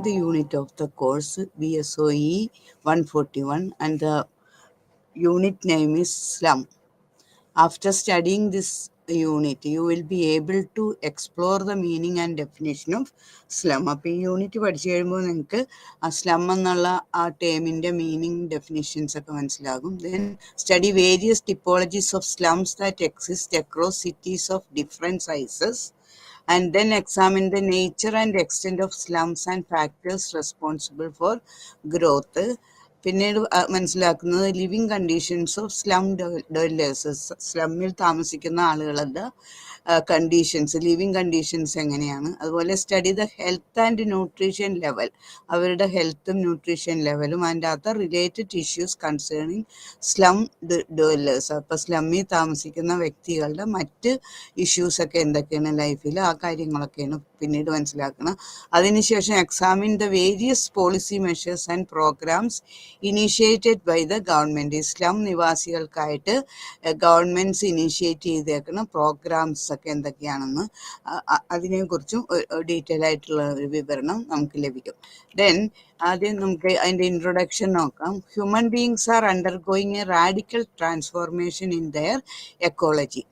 11th unit of the course BSOE 141, and the unit name is slum. After studying this unit, you will be able to explore the meaning and definition of slum. അപ്പോൾ ഈ unit പഠിച്ചു കഴിയുമ്പോൾ നിങ്ങൾക്ക് ആ slum എന്നുള്ള ആ ടേമിൻ്റെ meaning definitions ഒക്കെ മനസ്സിലാകും. Then study various typologies of slums that exist across cities of different sizes, and then examine the nature and extent of slums and factors responsible for growth. പിന്നീട് മനസ്സിലാക്കുന്നത് living conditions of slum dwellers, സ്ലമ്മിൽ താമസിക്കുന്ന ആളുകളുടെ conditions, living conditions എങ്ങനെയാണ്. അതുപോലെ study the health and nutrition level, അവരുടെ ഹെൽത്തും nutrition ലെവലും, and other related issues concerning slum dwellers. അപ്പോൾ സ്ലമ്മിൽ താമസിക്കുന്ന വ്യക്തികളുടെ മറ്റ് ഇഷ്യൂസൊക്കെ എന്തൊക്കെയാണ് ലൈഫിൽ, ആ കാര്യങ്ങളൊക്കെയാണ് പിന്നീട് മനസ്സിലാക്കണം. അതിനുശേഷം examine the various policy measures and programmes initiated by the government. Slum നിവാസികൾക്കായിട്ട് ഗവൺമെൻറ്റ്സ് ഇനീഷ്യേറ്റ് ചെയ്തേക്കുന്ന പ്രോഗ്രാംസ് ഒക്കെ എന്തൊക്കെയാണെന്ന് അതിനെക്കുറിച്ചും ഡീറ്റെയിൽ ആയിട്ടുള്ള ഒരു വിവരണം നമുക്ക് ലഭിക്കും. ദെൻ ആദ്യം നമുക്ക് അതിൻ്റെ ഇൻട്രൊഡക്ഷൻ നോക്കാം. Human beings R undergoing A radical transformation in there ecology.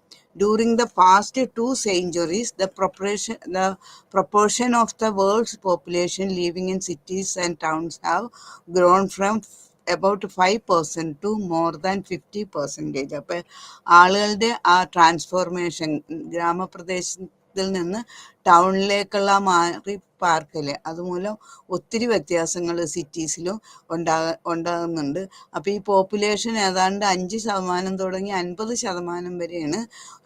During the past 2 centuries, the proportion of the world's population living in cities and towns have grown from about 5% to more than 50%. അപ്പോൾ ആളുകളുടെ ആ transformation, ഗ്രാമപ്രദേശത്തിൽ നിന്ന് ടൗണിലേക്കുള്ള മാറി പാർക്കല്, അതുമൂലം ഒത്തിരി വ്യത്യാസങ്ങൾ സിറ്റീസിലും ഉണ്ടാകുന്നുണ്ട്. അപ്പോൾ ഈ പോപ്പുലേഷൻ ഏതാണ്ട് 5% തുടങ്ങി 50% വരെയാണ്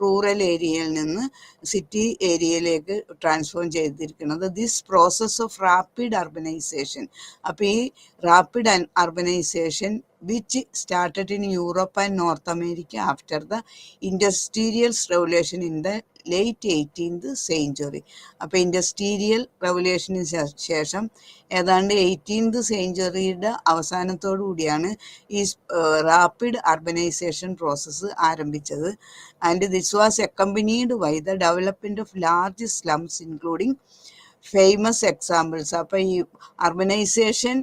റൂറൽ ഏരിയയിൽ നിന്ന് സിറ്റി ഏരിയയിലേക്ക് ട്രാൻസ്ഫോം ചെയ്തിരിക്കുന്നത്. This process of rapid urbanisation, അപ്പോൾ ഈ rapid urbanisation which started in Europe and North America after the Industrial Revolution in the late 18th century. അപ്പോൾ ഇൻഡസ്ട്രീരിയൽ റെവല്യൂഷന് ശേഷം ഏതാണ്ട് 18th സെഞ്ച്വറിയുടെ അവസാനത്തോടു കൂടിയാണ് ഈ റാപ്പിഡ് അർബനൈസേഷൻ പ്രോസസ്സ് ആരംഭിച്ചത്. And this was accompanied by the development of large slums including famous examples. അപ്പോൾ ഈ അർബനൈസേഷൻ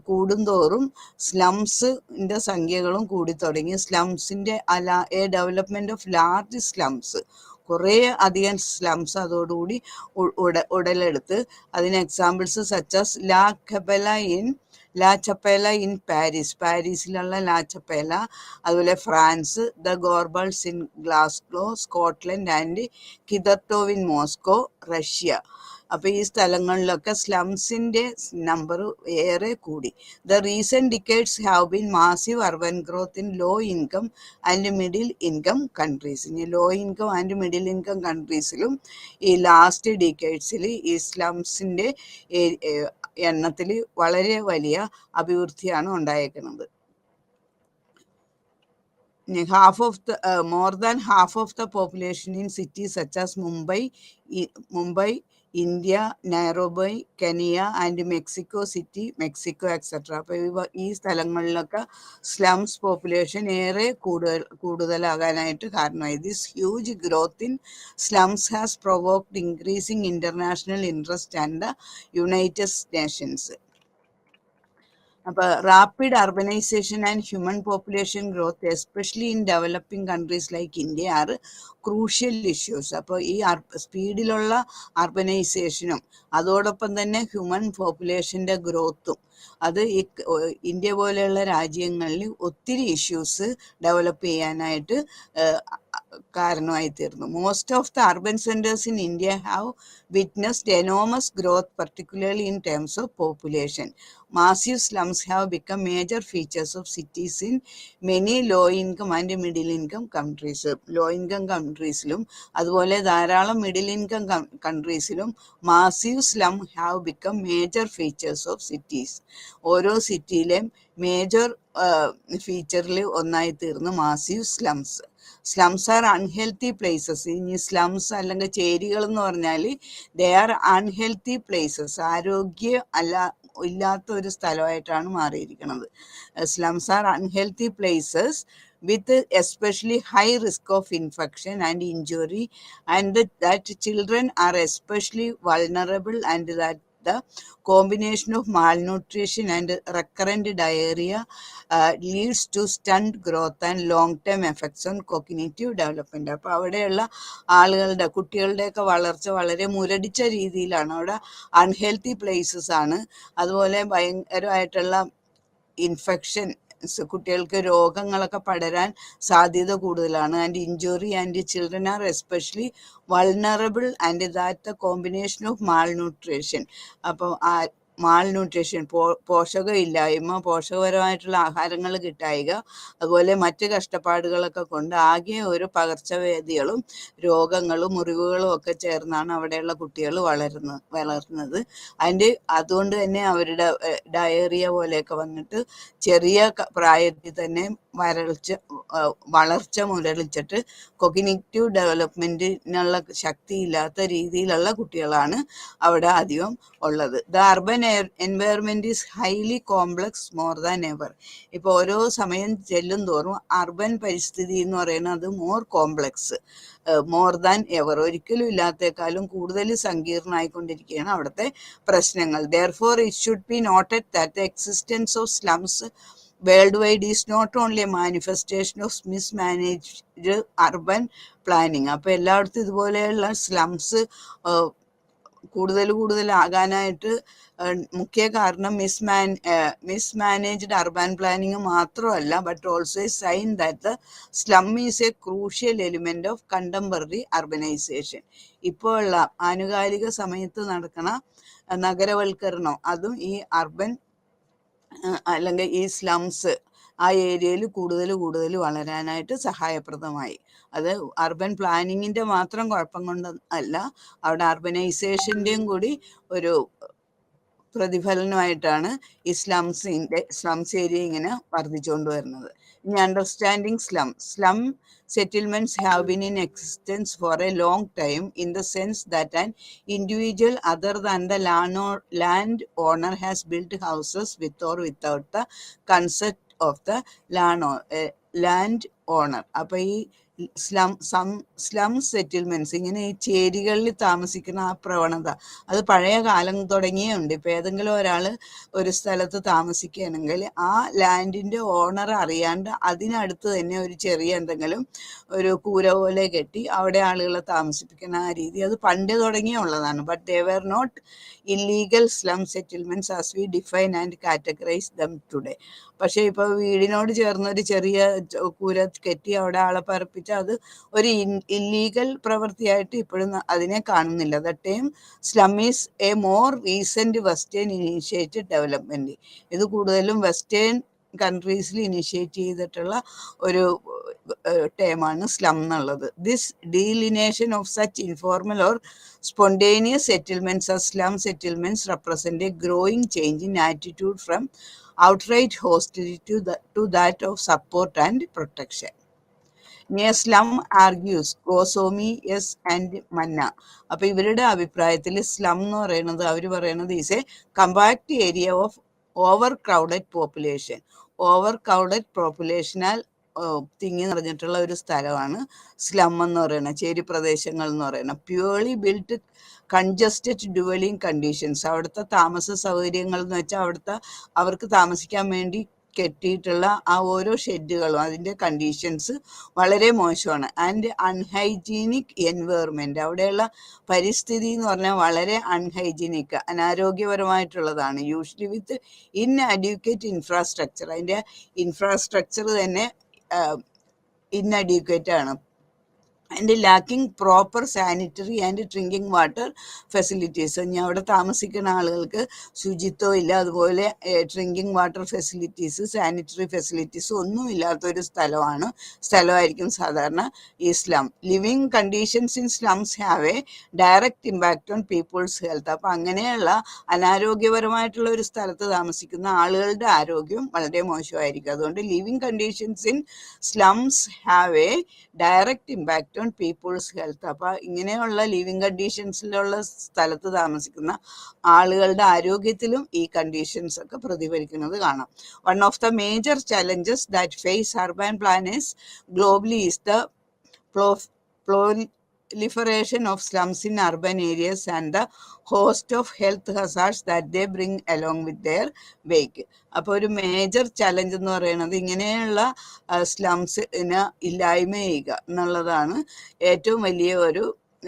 കൂടുന്തോറും സ്ലംസിൻ്റെ സംഖ്യകളും കൂടി തുടങ്ങി. സ്ലംസിൻ്റെ a development of large slums, കുറേ അധികം സ്ലംസ് അതോടുകൂടി ഉടലെടുത്ത്. അതിന് എക്സാമ്പിൾസ് സച്ചാസ് ലാ ചപ്പേല ഇൻ പാരീസ്, പാരീസിലുള്ള ലാ ചപ്പേല, അതുപോലെ France, the Gorbals in Glasgow Scotland, and Khitrovka in Moscow Russia. അപ്പോൾ ഈ സ്ഥലങ്ങളിലൊക്കെ സ്ലംസിൻ്റെ നമ്പർ ഏറെ കൂടി. The recent decades have been massive urban growth in low income and middle income countries. ഇനി low income and middle income കൺട്രീസിലും ഈ last ഡിക്കേഡ്സിൽ ഈ സ്ലംസിൻ്റെ എണ്ണത്തിൽ വളരെ വലിയ അഭിവൃദ്ധിയാണ് ഉണ്ടായേക്കുന്നത്. More than half of the population in cities such as Mumbai, India, Nairobi, Kenya, and Mexico City, Mexico, etc. അപ്പോൾ ഈ സ്ഥലങ്ങളിലൊക്കെ സ്ലംസ് പോപ്പുലേഷൻ ഏറെ കൂടുതലാകാനായിട്ട് കാരണമായി. This huge growth in slums has provoked increasing international interest and the United Nations. അപ്പോൾ rapid urbanisation and human population growth especially in developing countries like India are crucial issues. അപ്പോൾ ഈ സ്പീഡിലുള്ള അർബനൈസേഷനും അതോടൊപ്പം തന്നെ human പോപ്പുലേഷൻ്റെ ഗ്രോത്തും അത് ഈ ഇന്ത്യ പോലെയുള്ള രാജ്യങ്ങളിൽ ഒത്തിരി ഇഷ്യൂസ് ഡെവലപ്പ് ചെയ്യാനായിട്ട് കാരണമായി തീർന്നു. Most of the urban centres in India have witnessed enormous growth, particularly in terms of population. Massive slums have become major features of cities in many low-income and middle-income countries. Low-income countries-ലും അതുപോലെ ധാരാളം middle-income countries-ലും massive slum have become major features of cities. ഓരോ സിറ്റിയിലെയും major ഫീച്ചറിൽ ഒന്നായി തീർന്നു massive slums. Slums are unhealthy places. ഇനി slums അല്ലെങ്കിൽ ചേരികൾ എന്ന് പറഞ്ഞാൽ ദേ ആർ അൺഹെൽത്തി പ്ലേസസ്, ഇല്ലാത്ത ഒരു സ്ഥലമായിട്ടാണ് മാറിയിരിക്കുന്നത്. Slums are unhealthy places with especially high risk of infection and injury, and that children are especially vulnerable, and that the combination of malnutrition and recurrent diarrhea leads to stunt growth and long-term effects on cognitive development. അപ്പോൾ അവിടെയുള്ള കുട്ടികളുടെയൊക്കെ വളർച്ച വളരെ മുരടിച്ച രീതിയിലാണ്. അവിടെ unhealthy places ആണ്. അതുപോലെ ഭയങ്കരമായിട്ടുള്ള infection, കുട്ടികൾക്ക് രോഗങ്ങളൊക്കെ പടരാൻ സാധ്യത കൂടുതലാണ്. And injury and children are especially vulnerable and that the combination of malnutrition. അപ്പം മാൾന്യൂട്രീഷൻ, പോഷകമില്ലായ്മ, പോഷകപരമായിട്ടുള്ള ആഹാരങ്ങൾ കിട്ടായിക, അതുപോലെ മറ്റ് കഷ്ടപ്പാടുകളൊക്കെ കൊണ്ട് ആകെ ഒരു പകർച്ചവ്യാധികളും രോഗങ്ങളും മുറിവുകളും ഒക്കെ ചേർന്നാണ് അവിടെയുള്ള കുട്ടികൾ വളർന്നത്. അതുകൊണ്ട് തന്നെ അവരുടെ ഡയറിയ പോലെയൊക്കെ വന്നിട്ട് ചെറിയ പ്രായത്തിൽ തന്നെ വളർച്ച മുരളിച്ചിട്ട് കൊഗ്നിറ്റീവ് ഡെവലപ്മെന്റിനുള്ള ശക്തിയില്ലാത്ത രീതിയിലുള്ള കുട്ടികളാണ് അവിടെ അധികം ഉള്ളത്. The urban environment is highly complex more than ever. ഇപ്പോൾ ഓരോ സമയം ചെല്ലും തോറും അർബൻ പരിസ്ഥിതി എന്ന് പറയുന്നത് more complex, more than ever, ഒരിക്കലും ഇല്ലാത്തേക്കാളും കൂടുതൽ സങ്കീർണമായിക്കൊണ്ടിരിക്കുകയാണ് അവിടുത്തെ പ്രശ്നങ്ങൾ. Therefore it should be noted that the existence of slums world is not only a manifestation of mismanaged urban planning. അപ്പോൾ എല്ലായിടത്തും ഇതുപോലെയുള്ള സ്ലംസ് കൂടുതലാകാനായിട്ട് മുഖ്യ കാരണം മിസ്മാനേജ്ഡ് അർബൻ പ്ലാനിങ് മാത്രമല്ല, but also a sign that the slum is a crucial element of contemporary urbanisation. ഇപ്പോൾ ഉള്ള ആനുകാലിക സമയത്ത് നടക്കണ നഗരവൽക്കരണം, അതും ഈ അർബൻ അല്ലെങ്കിൽ ഈ സ്ലംസ് ആ ഏരിയയിൽ കൂടുതൽ വളരാനായിട്ട് സഹായപ്രദമായി. അത് അർബൻ പ്ലാനിങ്ങിൻ്റെ മാത്രം കുഴപ്പം കൊണ്ട് അല്ല, അവിടെ അർബനൈസേഷൻ്റെയും കൂടി ഒരു പ്രതിഫലനമായിട്ടാണ് ഈ സ്ലംസ് ഏരിയ ഇങ്ങനെ വർദ്ധിച്ചുകൊണ്ട് വരുന്നത്. ഇനി understanding slum settlements have been in existence for a long time in the sense that an individual other than the land owner has built houses with or without the consent of the land owner. അപ്പോൾ ഈ slum settlements, ഇങ്ങനെ ഈ ചേരികളിൽ താമസിക്കുന്ന ആ പ്രവണത അത് പഴയ കാലം തുടങ്ങിയേ ഉണ്ട്. ഇപ്പം ഏതെങ്കിലും ഒരാൾ ഒരു സ്ഥലത്ത് താമസിക്കുകയാണെങ്കിൽ ആ ലാൻഡിൻ്റെ ഓണർ അറിയാണ്ട് അതിനടുത്ത് തന്നെ ഒരു ചെറിയ എന്തെങ്കിലും ഒരു കൂര പോലെ കെട്ടി അവിടെ ആളുകളെ താമസിപ്പിക്കുന്ന ആ രീതി അത് പണ്ട് തുടങ്ങിയുള്ളതാണ്. But they were not illegal slum settlements as we define and categorise them today. പക്ഷേ ഇപ്പോൾ വീടിനോട് ചേർന്നൊരു ചെറിയ കൂര കെട്ടി അവിടെ ആളെ പറപ്പിച്ച് അത് ഒരു ഇല്ലീഗൽ പ്രവൃത്തിയായിട്ട് ഇപ്പോഴും അതിനെ കാണുന്നില്ല. The term slum is a more recent western initiated development. ഇത് കൂടുതലും വെസ്റ്റേൺ കൺട്രീസിൽ ഇനിഷ്യേറ്റ് ചെയ്തിട്ടുള്ള ഒരു ടേമാണ് സ്ലം എന്നുള്ളത്. This delineation of such informal or spontaneous settlements as slum settlements represent a growing change in attitude from outright hostility to that of support and protection. Near slum argues Goswami S and Manna. അപ്പോൾ ഇവരുടെ അഭിപ്രായത്തിൽ slum എന്ന് പറയുന്നത് അവർ പറയുന്നത് is a compact area of over crowded പോപ്പുലേഷനാൽ തിങ്ങി നിറഞ്ഞിട്ടുള്ള ഒരു സ്ഥലമാണ് സ്ലം എന്ന് പറയുന്നത്, ചേരി പ്രദേശങ്ങൾ എന്ന് പറയുന്നത്. Purely built congested dwelling conditions, അവിടുത്തെ താമസ സൗകര്യങ്ങൾ എന്ന് വെച്ചാൽ അവർക്ക് താമസിക്കാൻ വേണ്ടി കെട്ടിയിട്ടുള്ള ആ ഓരോ ഷെഡുകളും അതിൻ്റെ കണ്ടീഷൻസ് വളരെ മോശമാണ്. ആൻഡ് അൺഹൈജീനിക് എൻവയറമെൻറ്റ്, അവിടെയുള്ള പരിസ്ഥിതി എന്ന് പറഞ്ഞാൽ വളരെ അൺഹൈജീനിക്, അനാരോഗ്യപരമായിട്ടുള്ളതാണ്. യൂഷ്വലി വിത്ത് ഇൻഅഡ്യൂക്കേറ്റ് ഇൻഫ്രാസ്ട്രക്ചർ, അതിൻ്റെ ഇൻഫ്രാസ്ട്രക്ചർ തന്നെ ഇൻഅഡ്യൂക്കേറ്റ് ആണ്. And lacking proper sanitary and drinking water facilities. ഇനി അവിടെ താമസിക്കുന്ന ആളുകൾക്ക് ശുചിത്വം ഇല്ല, അതുപോലെ drinking water facilities, sanitary facilities ഒന്നും ഇല്ലാത്തൊരു സ്ഥലമായിരിക്കും സാധാരണ ഈ slum. Living conditions in slums have a direct impact on people's health. അപ്പം അങ്ങനെയുള്ള അനാരോഗ്യപരമായിട്ടുള്ള ഒരു സ്ഥലത്ത് താമസിക്കുന്ന ആളുകളുടെ ആരോഗ്യം വളരെ മോശമായിരിക്കും. അതുകൊണ്ട് living conditions in slums have a direct impact on people's health. അപ്പോൾ ഇങ്ങനെയുള്ള ലിവിങ് കണ്ടീഷൻസിലുള്ള സ്ഥലത്ത് താമസിക്കുന്ന ആളുകളുടെ ആരോഗ്യത്തിലും ഈ കണ്ടീഷൻസ് ഒക്കെ പ്രതിഫലിക്കുന്നത് കാണാം. One of the major challenges that face urban planners globally is the proliferation of slums in urban areas and the host of health hazards that they bring along with their wake. അപ്പോൾ ഒരു major challenge എന്ന് പറയുന്നത് ഇങ്ങനെയുള്ള സ്ലംസിന് ഇല്ലായ്മ ചെയ്യുക എന്നുള്ളതാണ് ഏറ്റവും വലിയ ഒരു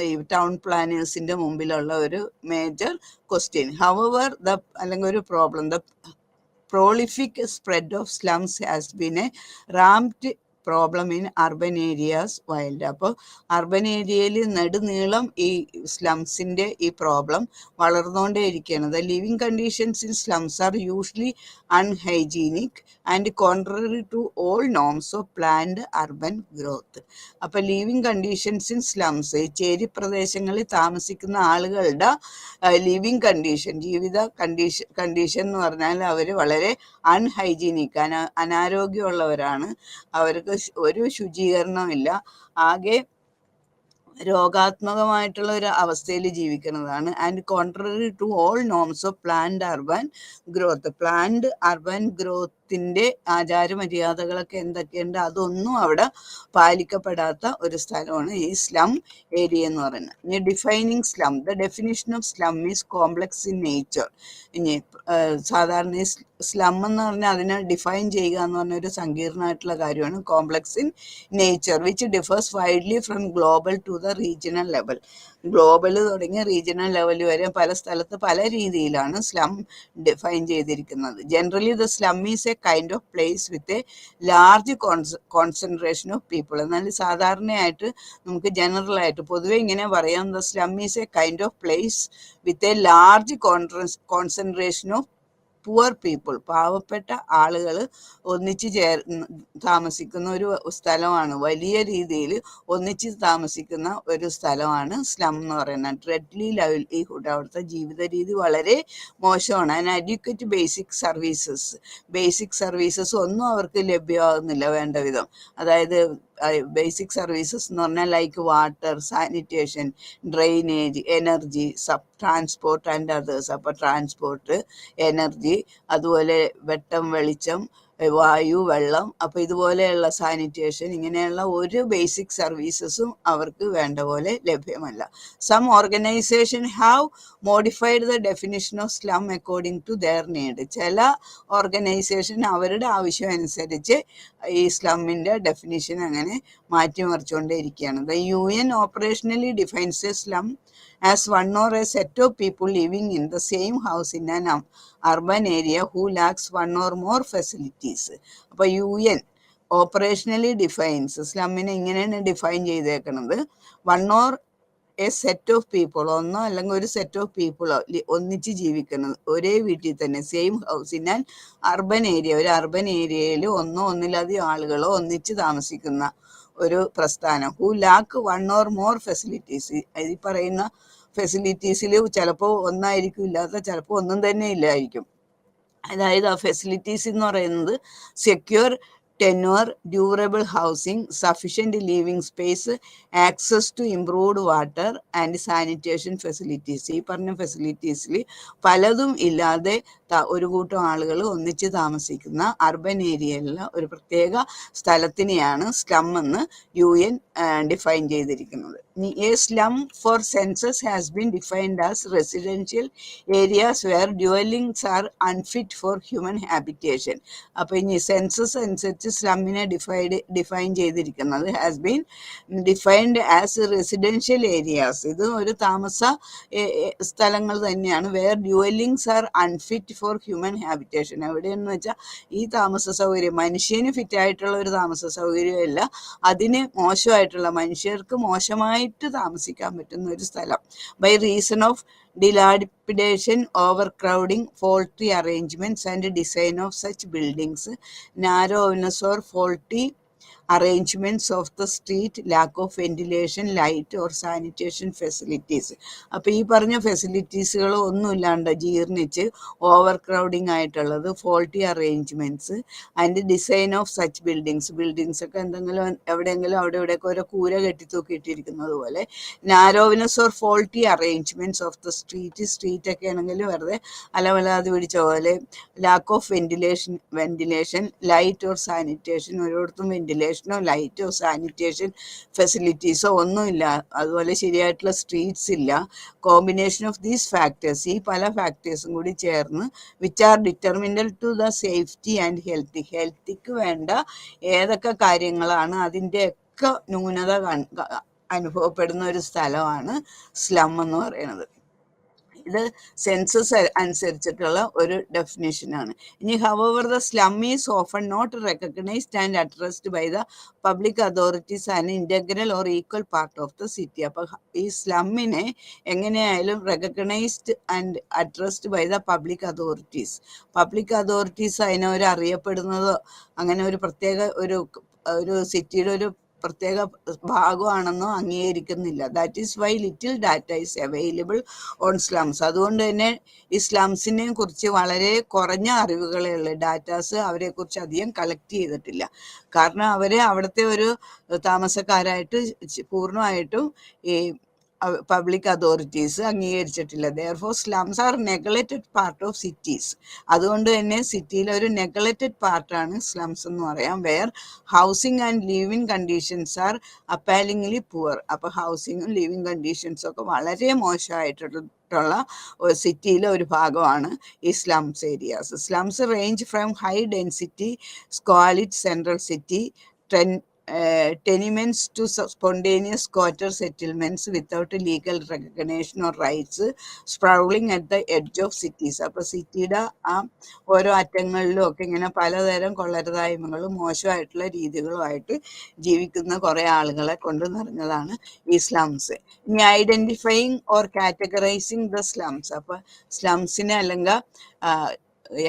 ഈ ടൗൺ പ്ലാനേഴ്സിന്റെ മുമ്പിലുള്ള ഒരു മേജർ ക്വസ്റ്റ്യൻ. ഹവർ അല്ലെങ്കിൽ ഒരു problem, the prolific spread of slums has been a ramped problem in urban areas wild. അപ്പോൾ അർബൻ ഏരിയയിൽ നെടുനീളം ഈ സ്ലംസിൻ്റെ ഈ പ്രോബ്ലം വളർന്നുകൊണ്ടേ ഇരിക്കുകയാണ്. The living conditions in slums are usually unhygienic and contrary to all norms of planned urban growth. അപ്പോൾ living conditions in slums, ചേരി പ്രദേശങ്ങളിൽ താമസിക്കുന്ന ആളുകളുടെ ലിവിങ് കണ്ടീഷൻ, ജീവിത കണ്ടീഷൻ എന്ന് പറഞ്ഞാൽ അവർ വളരെ അൺഹൈജീനിക്, അനാരോഗ്യമുള്ളവരാണ്. അവർക്ക് ഒരു ശുചീകരണമില്ല, ആകെ രോഗാത്മകമായിട്ടുള്ള ഒരു അവസ്ഥയിൽ ജീവിക്കുന്നതാണ്. And contrary to all norms of planned urban growth. Planned urban ഗ്രോത്തിന്റെ ആചാരമര്യാദകളൊക്കെ എന്തൊക്കെയുണ്ട് അതൊന്നും അവിടെ പാലിക്കപ്പെടാത്ത ഒരു സ്ഥലമാണ് ഈ സ്ലം ഏരിയ എന്ന് പറയുന്നത്. ഇനി defining slum, the definition of slum is complex in nature. ഇനി സാധാരണ ഈ സ്ലം എന്ന് പറഞ്ഞാൽ അതിനെ ഡിഫൈൻ ചെയ്യുക എന്ന് പറഞ്ഞ ഒരു സങ്കീർണമായിട്ടുള്ള കാര്യമാണ്. Complex in nature which differs widely from global to the regional level. Global തുടങ്ങി റീജിയണൽ ലെവൽ വരെ പല സ്ഥലത്ത് പല രീതിയിലാണ് സ്ലം ഡിഫൈൻ ചെയ്തിരിക്കുന്നത്. Generally the slum is a kind of place with a large concentration of people. എന്നാൽ സാധാരണയായിട്ട് നമുക്ക് ജനറലായിട്ട് പൊതുവെ ഇങ്ങനെ പറയാം, the slum is a kind of place with a large concentration of poor people. പാവപ്പെട്ട ആളുകൾ ഒന്നിച്ച് താമസിക്കുന്ന ഒരു സ്ഥലമാണ്, വലിയ രീതിയിൽ ഒന്നിച്ച് താമസിക്കുന്ന ഒരു സ്ഥലമാണ് സ്ലം എന്ന് പറയുന്നത്. ഡ്രെഡ്ലി ലൈവ്ലിഹുഡ്, അവിടുത്തെ ജീവിത രീതി വളരെ മോശമാണ്. ആൻഡ് അഡ്യൂക്കേറ്റ് ബേസിക് സർവീസസ് ഒന്നും അവർക്ക് ലഭ്യമാകുന്നില്ല വേണ്ട വിധം. അതായത് ബേസിക് സർവീസസ് എന്ന് പറഞ്ഞാൽ like water, sanitation, drainage, energy, transport and others. അപ്പോൾ ട്രാൻസ്പോർട്ട്, എനർജി, അതുപോലെ വെട്ടം, വെളിച്ചം, വായു, വെള്ളം, അപ്പോൾ ഇതുപോലെയുള്ള സാനിറ്റേഷൻ, ഇങ്ങനെയുള്ള ഒരു ബേസിക് സർവീസസും അവർക്ക് വേണ്ട പോലെ ലഭ്യമല്ല. Some organisation have modified the definition of slum according to their need. ചില ഓർഗനൈസേഷൻ അവരുടെ ആവശ്യം അനുസരിച്ച് ഈ സ്ലമ്മിൻ്റെ ഡെഫിനിഷൻ അങ്ങനെ മാറ്റിമറിച്ചുകൊണ്ടേ ഇരിക്കുകയാണ്. The UN operationally defines a slum as one or a set of people living in the same house in an urban area who lacks one or more facilities. അപ്പോൾ UN ഓപ്പറേഷണലി ഡിഫൈൻസ് സ്ലമ്മിനെ ഇങ്ങനെയാണ് define ചെയ്തേക്കുന്നത്. One or A set of people, ഒന്നോ അല്ലെങ്കിൽ ഒരു set of പീപ്പിളോ ഒന്നിച്ച് ജീവിക്കുന്നത് ഒരേ വീട്ടിൽ തന്നെ, same house in an urban area, ഒരു അർബൻ ഏരിയയിൽ ഒന്നോ ഒന്നിലധികം ആളുകളോ ഒന്നിച്ച് താമസിക്കുന്ന ഒരു പ്രസ്ഥാനം. Who lack one or more facilities. ഈ പറയുന്ന ഫെസിലിറ്റീസിൽ ചിലപ്പോൾ ഒന്നായിരിക്കും ഇല്ലാത്ത, ചിലപ്പോൾ ഒന്നും തന്നെ ഇല്ലായിരിക്കും. അതായത് ആ ഫെസിലിറ്റീസ് എന്ന് പറയുന്നത് secure tenure, durable housing, sufficient living space, access to improved water and sanitation facilities. ഈ പറഞ്ഞ ഫെസിലിറ്റീസിൽ പലതും ഇല്ലാതെ ഒരു കൂട്ടം ആളുകൾ ഒന്നിച്ച് താമസിക്കുന്ന അർബൻ ഏരിയയിലുള്ള ഒരു പ്രത്യേക സ്ഥലത്തിനെയാണ് സ്ലം എന്ന് UN ഡിഫൈൻ ചെയ്തിരിക്കുന്നത്. A slum for census has been defined as residential areas where dwellings are unfit for human habitation. അപ്പോൾ ഇനി സെൻസസ് അനുസരിച്ച് സ്ലമ്മിനെ ഡിഫൈൻ ചെയ്തിരിക്കുന്നത് has been defined as residential areas. ഇത് ഒരു താമസ സ്ഥലങ്ങൾ തന്നെയാണ്. Where dwellings are unfit for human habitation. എവിടെയെന്ന് വെച്ചാൽ ഈ താമസ സൗകര്യം മനുഷ്യന് ഫിറ്റായിട്ടുള്ള ഒരു താമസ സൗകര്യമല്ല, അതിന് മോശമായിട്ടുള്ള, മനുഷ്യർക്ക് മോശമായിട്ട് താമസിക്കാൻ പറ്റുന്ന ഒരു സ്ഥലം. By reason of dilapidation, overcrowding, faulty arrangements and design of such buildings, narrowness or faulty arrangements of the street, lack of ventilation, light or sanitation facilities. അപ്പോൾ ഈ പറഞ്ഞ ഫെസിലിറ്റീസുകൾ ഒന്നുമില്ലാണ്ട് ജീർണിച്ച് ഓവർ ക്രൗഡിങ് ആയിട്ടുള്ളത്, faulty arrangements and design of such buildings ഒക്കെ എന്തെങ്കിലും എവിടെയെങ്കിലും അവിടെ ഇവിടെയൊക്കെ ഓരോ കൂര കെട്ടിത്തൂക്കിയിട്ടിരിക്കുന്നത് പോലെ, narrowness or faulty arrangements of the street ഒക്കെ ആണെങ്കിൽ വെറുതെ അലവലാതെ പിടിച്ച പോലെ, lack of ventilation, light or sanitation, ഒരിടത്തും വെന്റിലേഷൻ വെന്റിലേഷനോ ലൈറ്റോ സാനിറ്റേഷൻ ഫെസിലിറ്റീസോ ഒന്നുമില്ല. അതുപോലെ ശരിയായിട്ടുള്ള സ്ട്രീറ്റ്സ് ഇല്ല. കോമ്പിനേഷൻ ഓഫ് ദീസ് ഫാക്ടേഴ്സ്, ഈ പല ഫാക്ടേഴ്സും കൂടി ചേർന്ന് which are detrimental to the safety and ഹെൽത്തിക്ക് വേണ്ട ഏതൊക്കെ കാര്യങ്ങളാണ് അതിൻ്റെയൊക്കെ ന്യൂനത അനുഭവപ്പെടുന്ന ഒരു സ്ഥലമാണ് സ്ലം എന്ന് പറയുന്നത്. ഇത് സെൻസസ് അനുസരിച്ചിട്ടുള്ള ഒരു ഡെഫിനേഷനാണ്. ഇനി however the slum is often not recognised and addressed by the public authorities and integral or equal part of the city. അപ്പോൾ ഈ സ്ലമ്മിനെ എങ്ങനെയായാലും recognised and addressed by the public authorities അതിനവർ അറിയപ്പെടുന്നതോ അങ്ങനെ ഒരു പ്രത്യേക ഒരു സിറ്റിയുടെ ഒരു പ്രത്യേക ഭാഗമാണെന്നോ അംഗീകരിക്കുന്നില്ല. That is why little data is available on slums. അതുകൊണ്ട് തന്നെ ഈ സ്ലംസിനെ കുറിച്ച് വളരെ കുറഞ്ഞ അറിവുകളേ ഉള്ളൂ. ഡാറ്റാസ് അവരെക്കുറിച്ച് അധികം കളക്ട് ചെയ്തിട്ടില്ല. കാരണം അവരെ അവിടുത്തെ ഒരു താമസക്കാരായിട്ട് പൂർണ്ണമായിട്ടും ഈ പബ്ലിക് അതോറിറ്റീസ് അംഗീകരിച്ചിട്ടില്ല. Therefore slums are neglected part of cities. അതുകൊണ്ട് തന്നെ സിറ്റിയിലെ ഒരു നെഗ്ലക്റ്റഡ് പാർട്ടാണ് സ്ലംസ് എന്ന് പറയാം. Where housing and living conditions are appallingly poor. അപ്പോൾ ഹൗസിങ്ങും ലിവിങ് കണ്ടീഷൻസും ഒക്കെ വളരെ മോശമായിട്ടുള്ള സിറ്റിയിലെ ഒരു ഭാഗമാണ് ഈ slums areas. Slums range from high density സ്ക്വാലിഡ് central city tenements to spontaneous squatter settlements without legal recognition or rights sprawling at the edge of cities. അപ്പോൾ സിറ്റിയുടെ ആ ഓരോ അറ്റങ്ങളിലും ഒക്കെ ഇങ്ങനെ പലതരം കൊള്ളരുതായ്മകളും മോശമായിട്ടുള്ള രീതികളുമായിട്ട് ജീവിക്കുന്ന കുറേ ആളുകളെ കൊണ്ട് നിറഞ്ഞതാണ് ഈ സ്ലംസ്. ഇനി identifying or categorising the slums. അപ്പോൾ സ്ലംസിനെ അല്ലെങ്കിൽ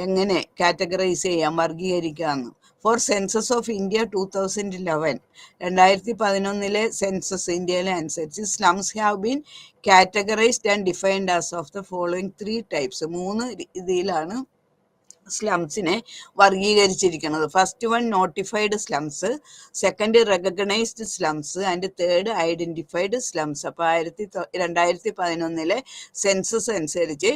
എങ്ങനെ കാറ്റഗറൈസ് ചെയ്യാം, വർഗീകരിക്കാമെന്ന്. For census of India 2011, 2011 census ഇന്ത്യയിലെ അനുസരിച്ച് slums have been categorised and defined as of the following 3 types. 3 രീതിയിലാണ് സ്ലംസിനെ വർഗീകരിച്ചിരിക്കുന്നത്. First one notified slums, second recognised slums and third identified slums. അപ്പോൾ 2011 സെൻസസ് അനുസരിച്ച്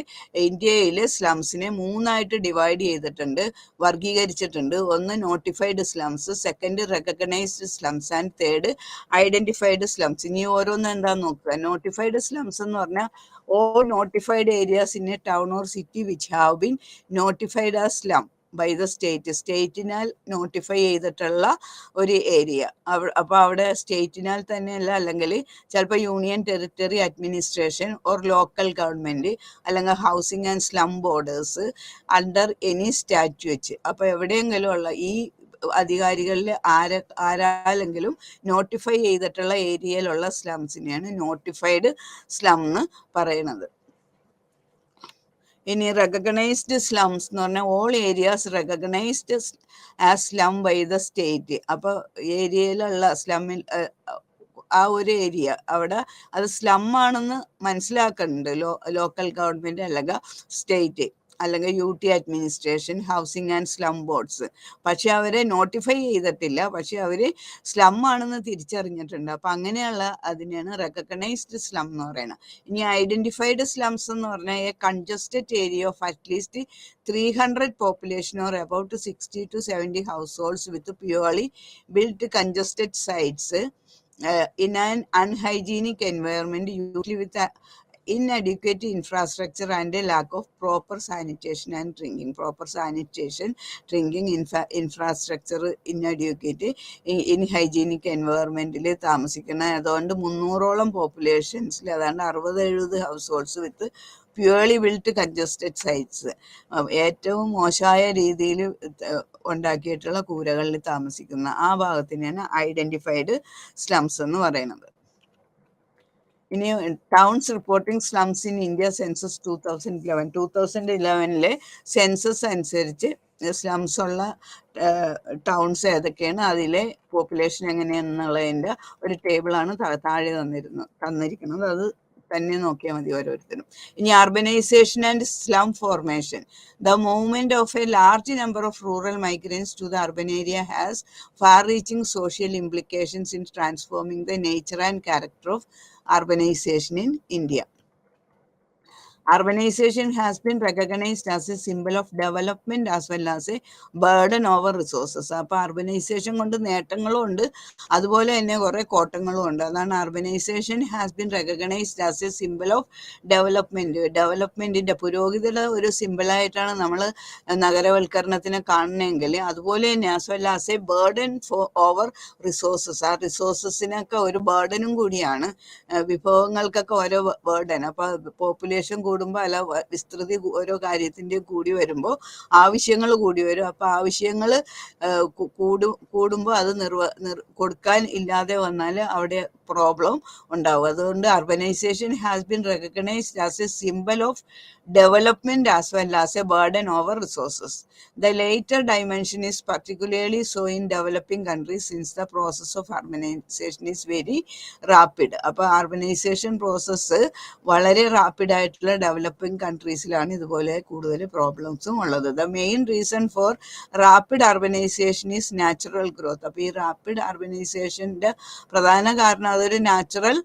ഇന്ത്യയിലെ സ്ലംസിനെ 3ആയിട്ട് ഡിവൈഡ് ചെയ്തിട്ടുണ്ട്, വർഗീകരിച്ചിട്ടുണ്ട്. ഒന്ന് notified slums, second recognised slums and third identified slums. ഇനി ഓരോന്നും എന്താന്ന് നോക്കുക. നോട്ടിഫൈഡ് സ്ലംസ് എന്ന് പറഞ്ഞാൽ all notified areas in a town or city which have been notified as slum by the state. സ്റ്റേറ്റിനാൽ നോട്ടിഫൈ ചെയ്തിട്ടുള്ള ഒരു ഏരിയ. അപ്പോൾ അവിടെ സ്റ്റേറ്റിനാൽ തന്നെയല്ല, അല്ലെങ്കിൽ ചിലപ്പോൾ union territory administration or local government അല്ലെങ്കിൽ housing and slum borders under any stat വെച്ച്. അപ്പോൾ എവിടെയെങ്കിലും ഉള്ള ഈ അധികാരികളിൽ ആരാലെങ്കിലും നോട്ടിഫൈ ചെയ്തിട്ടുള്ള ഏരിയയിലുള്ള സ്ലംസിനെയാണ് നോട്ടിഫൈഡ് സ്ലം എന്ന് പറയുന്നത്. ഇനി റെക്കഗ്നൈസ്ഡ് സ്ലംസ് എന്ന് പറഞ്ഞാൽ all areas recognised as slum by the state. അപ്പോൾ ഏരിയയിലുള്ള സ്ലമ്മിൽ ആ ഒരു ഏരിയ അവിടെ അത് സ്ലം ആണെന്ന് മനസ്സിലാക്കുന്നുണ്ട് ലോക്കൽ ഗവൺമെൻറ് അല്ലെങ്കിൽ സ്റ്റേറ്റ് അല്ലെങ്കിൽ UT administration, housing and slum boards. പക്ഷെ അവരെ നോട്ടിഫൈ ചെയ്തിട്ടില്ല, പക്ഷെ അവർ സ്ലം ആണെന്ന് തിരിച്ചറിഞ്ഞിട്ടുണ്ട്. അപ്പം അങ്ങനെയുള്ള അതിനെയാണ് റെക്കഗ്നൈസ്ഡ് സ്ലം എന്ന് പറയുന്നത്. ഇനി ഐഡന്റിഫൈഡ് സ്ലംസ് എന്ന് പറഞ്ഞാൽ A congested area of at least 300 population or about 60 to 70 households with purely built congested sites in an unhygienic environment, usually with inadequate infrastructure and a lack of proper sanitation and drinking. Proper sanitation, drinking infrastructure inadequate, inhygienic environmental താമസിക്കുന്ന. അതുകൊണ്ട് 300ഓളം പോപ്പുലേഷൻസിൽ ഏതാണ്ട് 60-70 house വിത്ത് purely built congested sites, ഏറ്റവും മോശമായ രീതിയിൽ ഉണ്ടാക്കിയിട്ടുള്ള കൂരകളിൽ താമസിക്കുന്ന ആ ഭാഗത്തിനാണ് identified slums എന്ന് പറയുന്നത്. ഇനി towns reporting slums in India census 2011 census അനുസരിച്ച് സ്ലംസ് ഉള്ള ടൗൺസ് ഏതൊക്കെയാണ്, അതിലെ പോപ്പുലേഷൻ എങ്ങനെയാണെന്നുള്ളതിൻ്റെ ഒരു ടേബിളാണ് താഴെ തന്നിരിക്കുന്നത്. അത് തന്നെ നോക്കിയാൽ മതി ഓരോരുത്തരും. ഇനി urbanisation and slum formation. The movement of a large number of rural migrants to the urban area has far-reaching social implications in transforming the nature and character of urbanization in India. Urbanization has been recognized as a symbol of development as well as a burden over resources. അപ്പോൾ urbanisation കൊണ്ട് നേട്ടങ്ങളും ഉണ്ട്, അതുപോലെ തന്നെ കുറേ കോട്ടങ്ങളും ഉണ്ട്. അതാണ് urbanisation has been recognised as a simple of ഡെവലപ്മെൻറ്റിൻ്റെ പുരോഗതിയുടെ ഒരു സിമ്പിളായിട്ടാണ് നമ്മൾ നഗരവൽക്കരണത്തിനെ കാണണമെങ്കിൽ, അതുപോലെ തന്നെ as well as a burden for over resources, ആ റിസോഴ്സസിനൊക്കെ ഒരു ബേർഡനും കൂടിയാണ്, വിഭവങ്ങൾക്കൊക്കെ ഓരോ ബേർഡൻ. അപ്പോൾ പോപ്പുലേഷൻ കൂടുമ്പോൾ അല്ല വിസ്തൃതി ഓരോ കാര്യത്തിൻ്റെ കൂടി വരുമ്പോൾ ആവശ്യങ്ങൾ കൂടി വരും. അപ്പോൾ ആവശ്യങ്ങൾ കൂടുമ്പോൾ അത് കൊടുക്കാൻ ഇല്ലാതെ വന്നാൽ അവിടെ പ്രോബ്ലം ഉണ്ടാവും. അതുകൊണ്ട് urbanisation has been recognised as a symbol of development as well as a burden over resources. The later dimension is particularly so in developing countries since the process of urbanization is very rapid. അപ്പോൾ urbanisation process വളരെ rapid ആയിട്ടുള്ള developing കൺട്രീസിലാണ് ഇതുപോലെ കൂടുതൽ പ്രോബ്ലംസും ഉള്ളത്. The main reason for rapid urbanisation is natural growth. അപ്പോൾ ഈ റാപ്പിഡ് അർബനൈസേഷൻ്റെ പ്രധാന കാരണം അതൊരു നാച്ചുറൽ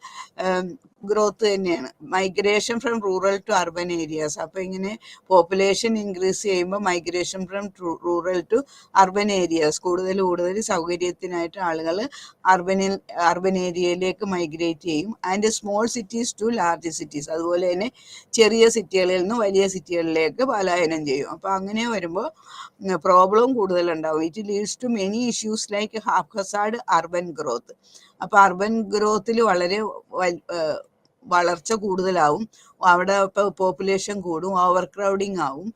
ഗ്രോത്ത് തന്നെയാണ്. Migration from rural to urban areas. അപ്പോൾ ഇങ്ങനെ പോപ്പുലേഷൻ ഇൻക്രീസ് ചെയ്യുമ്പോൾ migration from rural to urban areas, കൂടുതൽ സൗകര്യത്തിനായിട്ട് ആളുകൾ അർബൻ ഏരിയയിലേക്ക് മൈഗ്രേറ്റ് ചെയ്യും. And small cities to large cities, അതുപോലെ തന്നെ ചെറിയ സിറ്റികളിൽ നിന്ന് വലിയ സിറ്റികളിലേക്ക് പലായനം ചെയ്യും. അപ്പോൾ അങ്ങനെ വരുമ്പോൾ പ്രോബ്ലം കൂടുതലുണ്ടാവും. It leads to many issues like haphazard urban growth. അപ്പോൾ അർബൻ ഗ്രോത്തിൽ വളരെ വളർച്ച കൂടുതലാവും, അവിടെ ഇപ്പോൾ പോപ്പുലേഷൻ കൂടും, ഓവർ ക്രൗഡിങ് ആവും,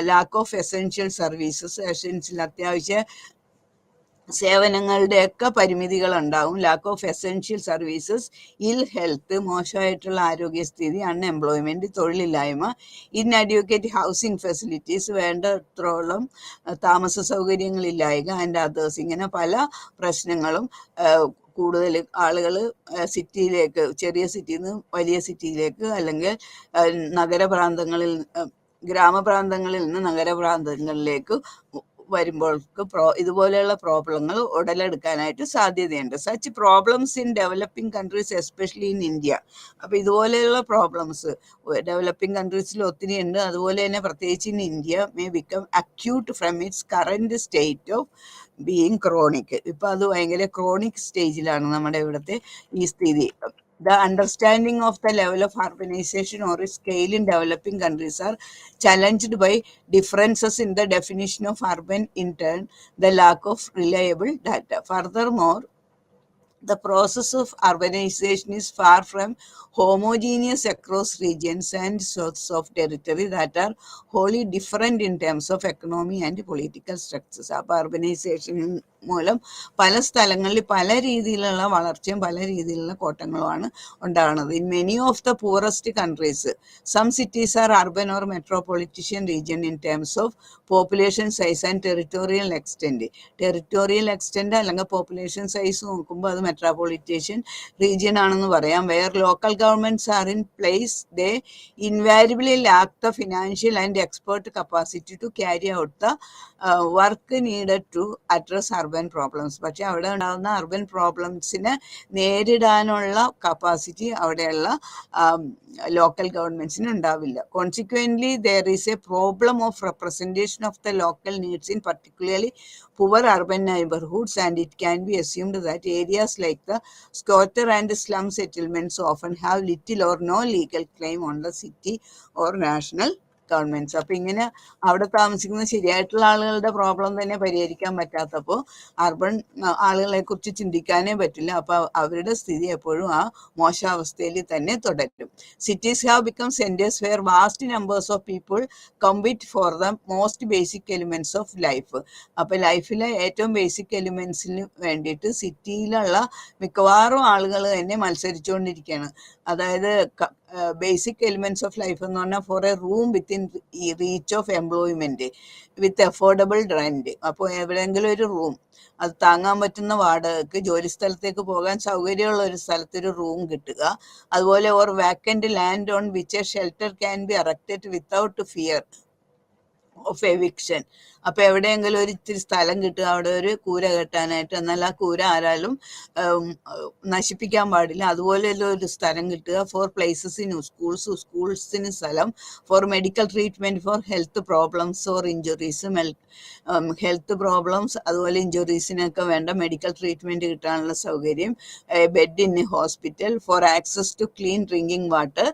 ലാക്ക് ഓഫ് എസെൻഷ്യൽ സർവീസസ്, അത്യാവശ്യ സേവനങ്ങളുടെയൊക്കെ പരിമിതികൾ ഉണ്ടാവും, ലാക്ക് ഓഫ് എസെൻഷ്യൽ സർവീസസ്, ഇൽ ഹെൽത്ത്, മോശമായിട്ടുള്ള ആരോഗ്യസ്ഥിതി, അൺഎംപ്ലോയ്മെൻറ്റ്, തൊഴിലില്ലായ്മ, ഇൻഅഡ്യൂക്കേറ്റ് ഹൗസിംഗ് ഫെസിലിറ്റീസ്, വേണ്ടത്രോളം താമസ സൗകര്യങ്ങളില്ലായ്മ, ആൻഡ് അതേഴ്സ്. ഇങ്ങനെ പല പ്രശ്നങ്ങളും കൂടുതൽ ആളുകൾ സിറ്റിയിലേക്ക്, ചെറിയ സിറ്റിയിൽ നിന്ന് വലിയ സിറ്റിയിലേക്ക്, അല്ലെങ്കിൽ ഗ്രാമപ്രാന്തങ്ങളിൽ നിന്ന് നഗരപ്രാന്തങ്ങളിലേക്ക് വരുമ്പോൾക്ക് ഇതുപോലെയുള്ള പ്രോബ്ലങ്ങൾ ഉടലെടുക്കാനായിട്ട് സാധ്യതയുണ്ട്. Such problems in developing countries especially in India. അപ്പോൾ ഇതുപോലെയുള്ള പ്രോബ്ലംസ് ഡെവലപ്പിംഗ് കൺട്രീസിൽ ഒത്തിരി ഉണ്ട്, അതുപോലെ തന്നെ പ്രത്യേകിച്ച് in India may become acute from it's current state of being chronic. ഇപ്പോൾ അത് ഭയങ്കര ക്രോണിക് സ്റ്റേജിലാണ് നമ്മുടെ ഇവിടുത്തെ ഈ സ്ഥിതി. The understanding of the level of urbanization or its scale in developing countries are challenged by differences in the definition of urban, in turn, the lack of reliable data. Furthermore, the process of urbanization is far from homogeneous across regions and sorts of territory that are wholly different in terms of economy and political structures. അപ്പോൾ urbanisation മൂലം പല സ്ഥലങ്ങളിൽ പല രീതിയിലുള്ള വളർച്ചയും പല രീതിയിലുള്ള കോട്ടങ്ങളുമാണ് ഉണ്ടാകുന്നത്. In many of the poorest countries some cities are urban or metropolitan region in terms of population size and territorial extent. Territorial extent അല്ലെങ്കിൽ പോപ്പുലേഷൻ സൈസ് നോക്കുമ്പോൾ അത് മെട്രോപൊളിറ്റേഷൻ റീജിയൻ ആണെന്ന് പറയാം. Where local governments are in place they invariably lack the financial and expert capacity to carry out the work needed to address urban problems. പക്ഷേ അവിടെ ഉണ്ടാകുന്ന urban പ്രോബ്ലംസിനെ നേരിടാനുള്ള capacity അവിടെയുള്ള ലോക്കൽ ഗവൺമെൻറ്റ്സിന് ഉണ്ടാവില്ല. Consequently there is A problem of representation of the local needs in particularly poor urban neighborhoods, and it can be assumed that areas like the squatter and slum settlements often have little or no legal claim on the city or national governments. അപ്പോൾ ഇങ്ങനെ അവിടെ താമസിക്കുന്ന ശരിയായിട്ടുള്ള ആളുകളുടെ problem തന്നെ പരിഹരിക്കാൻ പറ്റാത്തപ്പോൾ urban ആളുകളെ കുറിച്ച് ചിന്തിക്കാനേ പറ്റില്ല. അപ്പോൾ അവരുടെ സ്ഥിതി എപ്പോഴും ആ മോശാവസ്ഥയിൽ തന്നെ തുടരും. Cities have become centres where vast numbers of people compete for the most basic elements of life. അപ്പോൾ ലൈഫിലെ ഏറ്റവും ബേസിക് എലിമെൻറ്റ്സിന് വേണ്ടിയിട്ട് സിറ്റിയിലുള്ള മിക്കവാറും ആളുകൾ തന്നെ മത്സരിച്ചുകൊണ്ടിരിക്കുകയാണ്. അതായത് ബേസിക് എലിമെൻറ്റ്സ് ഓഫ് ലൈഫ് എന്ന് പറഞ്ഞാൽ for a room within reach of employment with affordable rent. അപ്പോൾ എവിടെയെങ്കിലും ഒരു റൂം, അത് താങ്ങാൻ പറ്റുന്ന വാടകയ്ക്ക്, ജോലി സ്ഥലത്തേക്ക് പോകാൻ സൗകര്യമുള്ള ഒരു സ്ഥലത്തൊരു റൂം കിട്ടുക. അതുപോലെ or vacant land on which A shelter can be erected without fear of eviction. അപ്പൊ എവിടെയെങ്കിലും ഒരു ഇത്തിരി സ്ഥലം കിട്ടുക, അവിടെ ഒരു കൂര കെട്ടാനായിട്ട്. എന്നാൽ ആ കൂര ആരാലും നശിപ്പിക്കാൻ പാടില്ല. അതുപോലെയുള്ള ഒരു സ്ഥലം കിട്ടുക. ഫോർ പ്ലേസസ് ഇൻ സ്കൂൾസിന് സ്ഥലം. For medical treatment for health problems or injuries. Health problems അതുപോലെ ഇഞ്ചുറീസിനൊക്കെ വേണ്ട മെഡിക്കൽ ട്രീറ്റ്മെന്റ് കിട്ടാനുള്ള സൗകര്യം. Bed in a hospital. For access to clean drinking water.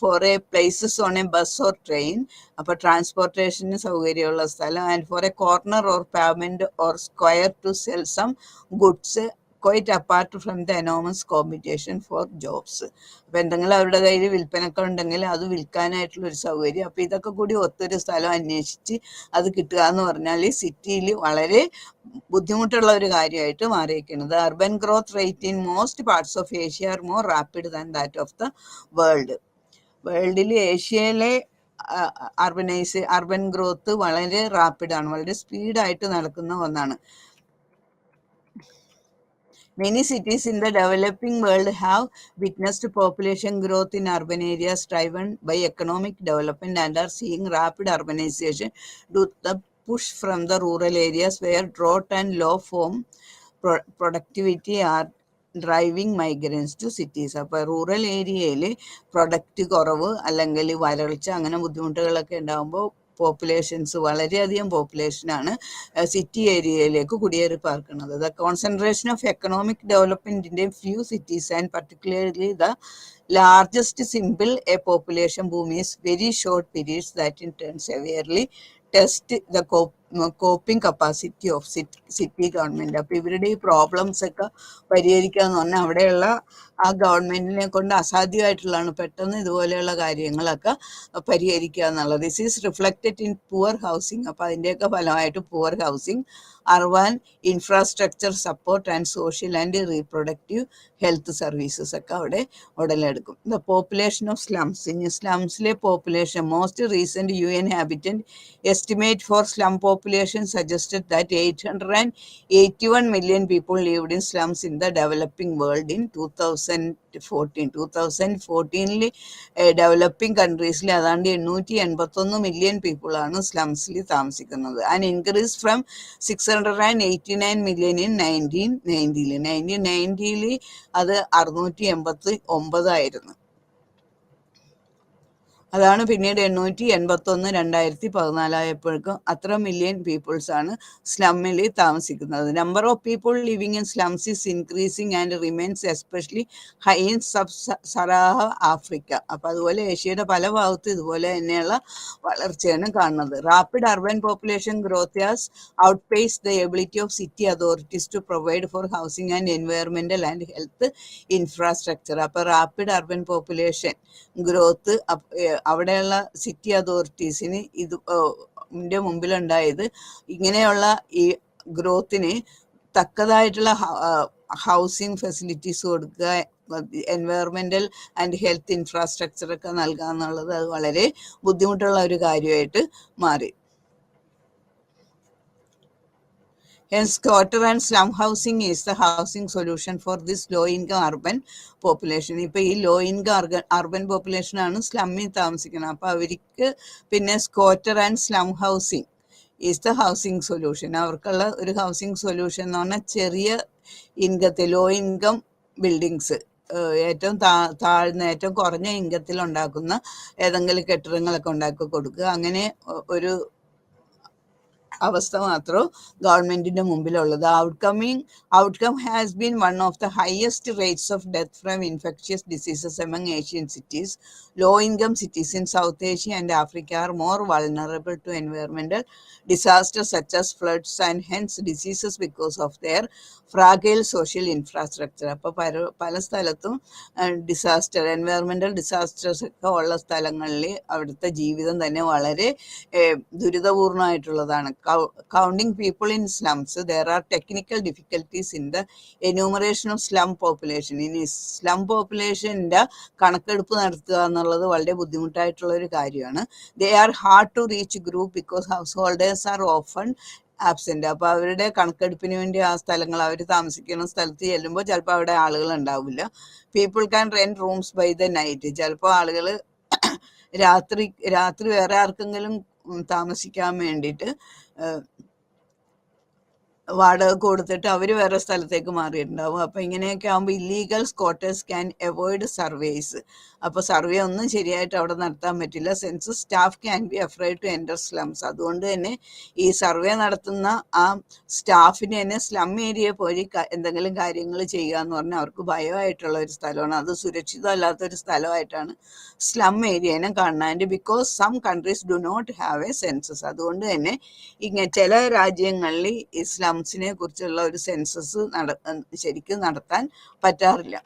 For a places on a bus or train. അപ്പോൾ ട്രാൻസ്പോർട്ടേഷന് സൗകര്യമുള്ള സ്ഥലം. And for a corner or pavement or square to sell some goods quite apart from the enormous competition for jobs. അപ്പം എന്തെങ്കിലും അവരുടെ കയ്യിൽ വിൽപ്പനൊക്കെ ഉണ്ടെങ്കിൽ അത് വിൽക്കാനായിട്ടുള്ള ഒരു സൗകര്യം. അപ്പം ഇതൊക്കെ കൂടി ഒത്തൊരു സ്ഥലം അന്വേഷിച്ച് അത് കിട്ടുക എന്ന് പറഞ്ഞാൽ സിറ്റിയിൽ വളരെ ബുദ്ധിമുട്ടുള്ള ഒരു കാര്യമായിട്ട് മാറിയിരിക്കുന്നത്. Urban growth rate in most parts of Asia are more rapid than that of the വേൾഡിൽ ഏഷ്യയിലെ അർബൻ ഗ്രോത്ത് വളരെ റാപ്പിഡാണ്, വളരെ സ്പീഡായിട്ട് നടക്കുന്ന ഒന്നാണ്. Many cities in the developing world have witnessed population growth in urban areas driven by economic development and are seeing rapid urbanization due to the push from the rural areas where drought and low farm productivity are driving migrants to cities. അപ്പോൾ rural ഏരിയയിൽ product കുറവ് അല്ലെങ്കിൽ വരൾച്ച അങ്ങനെ ബുദ്ധിമുട്ടുകളൊക്കെ ഉണ്ടാകുമ്പോൾ populations വളരെയധികം പോപ്പുലേഷനാണ് city ഏരിയയിലേക്ക് കുടിയേറി പാർക്കുന്നത്. ദ കോൺസെൻട്രേഷൻ ഓഫ് എക്കണോമിക് ഡെവലപ്മെൻറ്റിൻ്റെ few cities and particularly the largest simple a population boom is very short periods that in turn severely test the coping capacity of city government. അപ്പോൾ ഇവരുടെ ഈ problems ഒക്കെ പരിഹരിക്കുക എന്ന് പറഞ്ഞാൽ അവിടെയുള്ള ആ ഗവൺമെൻറ്റിനെ കൊണ്ട് അസാധ്യമായിട്ടുള്ളതാണ് പെട്ടെന്ന് ഇതുപോലെയുള്ള കാര്യങ്ങളൊക്കെ പരിഹരിക്കുക എന്നുള്ളത്. This is reflected in poor housing. അപ്പോൾ അതിൻ്റെയൊക്കെ ഫലമായിട്ട് poor housing, urban infrastructure support and social and reproductive health services ഒക്കെ അവിടെ ഉടലെടുക്കും. The population of slums. ഇനി സ്ലംസിലെ population most recent UN habitat estimate for slum population suggested that 881 million people lived in slums in the developing world in 2014. 2014 developing കൺട്രീസിൽ അതാണ്ട് 881 million പീപ്പിളാണ് സ്ലംസിൽ താമസിക്കുന്നത്. And increase from 689 million in 1990. 1990 അത് 689 ആയിരുന്നു. അതാണ് പിന്നീട് 881 2014 ആയപ്പോഴേക്കും അത്ര മില്യൺ പീപ്പിൾസാണ് സ്ലമ്മിൽ താമസിക്കുന്നത്. Number of people living in slums is increasing and remains especially high in Sahara Africa. അപ്പം അതുപോലെ ഏഷ്യയുടെ പല ഭാഗത്തും ഇതുപോലെ തന്നെയുള്ള വളർച്ചയാണ് കാണുന്നത്. Rapid urban population growth has outpace the ability of city authorities to provide for housing and environmental and health infrastructure. അപ്പോൾ റാപ്പിഡ് അർബൻ പോപ്പുലേഷൻ ഗ്രോത്ത് അവിടെയുള്ള സിറ്റി അതോറിറ്റീസിന് ഇതിൻ്റെ മുമ്പിലുണ്ടായത് ഇങ്ങനെയുള്ള ഈ ഗ്രോത്തിന് തക്കതായിട്ടുള്ള ഹൗസിംഗ് ഫെസിലിറ്റീസ് കൊടുക്കുക, എൻവയറമെൻ്റൽ ആൻഡ് ഹെൽത്ത് ഇൻഫ്രാസ്ട്രക്ചറൊക്കെ നൽകുക എന്നുള്ളത് അത് വളരെ ബുദ്ധിമുട്ടുള്ള ഒരു കാര്യമായിട്ട് മാറി. Hence, quarter and slum housing is the housing solution for this low-income urban population. ഇപ്പോൾ ഈ ലോ ഇൻകം അർബൻ പോപ്പുലേഷനാണ് സ്ലമ്മിൽ താമസിക്കുന്നത്. അപ്പോൾ അവർക്ക് പിന്നെ squatter and slum housing is the housing solution. അവർക്കുള്ള ഒരു ഹൗസിങ് സൊല്യൂഷൻ എന്ന് പറഞ്ഞാൽ ചെറിയ ഇൻകത്തിൽ ലോ ഇൻകം ബിൽഡിങ്സ്, ഏറ്റവും താഴ്ന്ന ഏറ്റവും കുറഞ്ഞ ഇൻകത്തിൽ ഉണ്ടാക്കുന്ന ഏതെങ്കിലും കെട്ടിടങ്ങളൊക്കെ ഉണ്ടാക്കി കൊടുക്കുക. അങ്ങനെ ഒരു അവസ്ഥ മാത്രം ഗവൺമെന്റിന്റെ മുമ്പിലുള്ളത്. Outcome has been one of the highest rates of death from infectious diseases among Asian cities. Low income cities in South Asia and Africa are more vulnerable to environmental disasters such as floods and hence diseases because of their fragile social infrastructure. അപ്പോൾ പല സ്ഥലത്തും environmental disasters ഒക്കെ ഉള്ള സ്ഥലങ്ങളിൽ അവിടുത്തെ ജീവിതം തന്നെ വളരെ ദുരിതപൂർണമായിട്ടുള്ളതാണ്. Counting people in slums, there are technical difficulties in the enumeration of slum population. ഇനി സ്ലം പോപ്പുലേഷൻ്റെ കണക്കെടുപ്പ് നടത്തുക എന്നുള്ളത് വളരെ ബുദ്ധിമുട്ടായിട്ടുള്ള ഒരു കാര്യമാണ്. They are hard to reach group because householders are often absent. അപ്പോൾ അവരുടെ കണക്കെടുപ്പിന് വേണ്ടി ആ സ്ഥലങ്ങൾ അവർ താമസിക്കുന്ന സ്ഥലത്ത് ചെല്ലുമ്പോൾ ചിലപ്പോൾ അവിടെ ആളുകൾ ഉണ്ടാവില്ല. People can rent rooms by the night. ചിലപ്പോൾ ആളുകൾ രാത്രി വേറെ ആർക്കെങ്കിലും താമസിക്കാൻ വേണ്ടിയിട്ട് വാടക കൊടുത്തിട്ട് അവർ വേറെ സ്ഥലത്തേക്ക് മാറിയിട്ടുണ്ടാവും. അപ്പോൾ ഇങ്ങനെയൊക്കെ ആകുമ്പോൾ illegal squatters can avoid surveys. അപ്പോൾ സർവേ ഒന്നും ശരിയായിട്ട് അവിടെ നടത്താൻ പറ്റില്ല. Census staff can be afraid to enter slums. അതുകൊണ്ട് തന്നെ ഈ സർവേ നടത്തുന്ന ആ സ്റ്റാഫിന് തന്നെ സ്ലം ഏരിയ പോയി എന്തെങ്കിലും കാര്യങ്ങൾ ചെയ്യുക എന്ന് പറഞ്ഞാൽ അവർക്ക് ഭയമായിട്ടുള്ള ഒരു സ്ഥലമാണ്. അത് സുരക്ഷിതമല്ലാത്തൊരു സ്ഥലമായിട്ടാണ് സ്ലം ഏരിയനെ കാണുന്നത്. And because some countries do not have a census. അതുകൊണ്ട് തന്നെ ചില രാജ്യങ്ങളിൽ ഈ സ്ലംസിനെ കുറിച്ചുള്ള ഒരു സെൻസസ് ശരിക്കും നടത്താൻ പറ്റാറില്ല.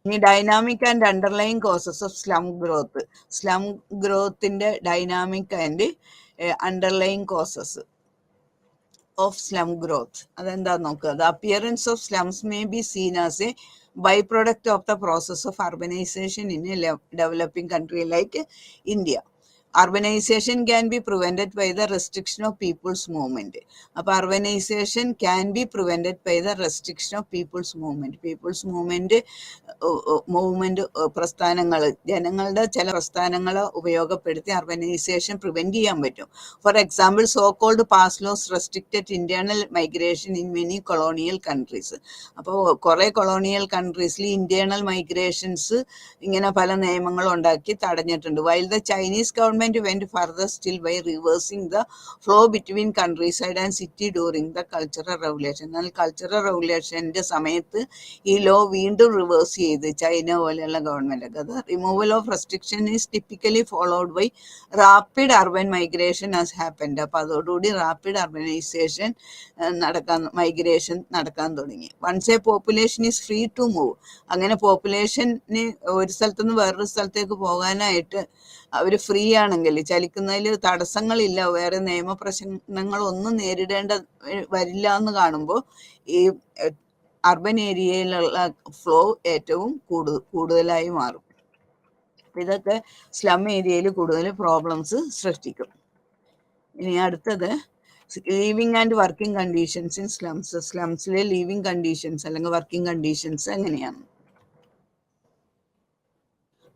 ഇനി dynamic and underline causes of slum growth. Slum ഗ്രോത്തിന്റെ dynamic and underline causes of slum growth അതെന്താന്ന് നോക്കുക. The appearance of slums may be seen as a byproduct of the process of urbanization in a developing country like India. Urbanization can be prevented by the restriction of people's movement. അപ്പോൾ urbanization can be prevented by the restriction of people's movement. People's movement പ്രസ്ഥാനങ്ങൾ, ജനങ്ങളുടെ ചില പ്രസ്ഥാനങ്ങൾ ഉപയോഗപ്പെടുത്തി urbanization prevent ചെയ്യാൻ പറ്റും. For example, so called pass laws restricted internal migration in many colonial countries. അപ്പോൾ കുറേ കൊളോണിയൽ കൺട്രീസിൽ ഇന്റേണൽ മൈഗ്രേഷൻസ് ഇങ്ങനെ പല നിയമങ്ങളും ഉണ്ടാക്കി തടഞ്ഞിട്ടുണ്ട്. While the Chinese government went further still by reversing the flow between countryside and city during the cultural revolution. എന്നാൽ cultural റെവല്യൂഷൻ്റെ സമയത്ത് ഈ ലോ വീണ്ടും റിവേഴ്സ് ചെയ്ത് ചൈന പോലെയുള്ള ഗവൺമെൻറ്. അത് removal of restriction is typically followed by rapid urban migration as happened. അപ്പോൾ അതോടുകൂടി rapid urbanisation migration നടക്കാൻ തുടങ്ങി. Once a population is free to move. അങ്ങനെ പോപ്പുലേഷന് ഒരു സ്ഥലത്തുനിന്ന് വേറൊരു സ്ഥലത്തേക്ക് പോകാനായിട്ട് അവർ ഫ്രീ ആണെങ്കിൽ, ചലിക്കുന്നതിൽ തടസ്സങ്ങളില്ല, വേറെ നിയമപ്രശ്നങ്ങളൊന്നും നേരിടേണ്ട വരില്ല എന്ന് കാണുമ്പോൾ ഈ അർബൻ ഏരിയയിലുള്ള ഫ്ലോ ഏറ്റവും കൂടുതലായി മാറും. ഇതൊക്കെ സ്ലം ഏരിയയിൽ കൂടുതൽ പ്രോബ്ലംസ് സൃഷ്ടിക്കും. ഇനി അടുത്തത് living and working conditions in slums. സ്ലംസിലെ ലിവിങ് കണ്ടീഷൻസ് അല്ലെങ്കിൽ വർക്കിംഗ് കണ്ടീഷൻസ് എങ്ങനെയാണ്?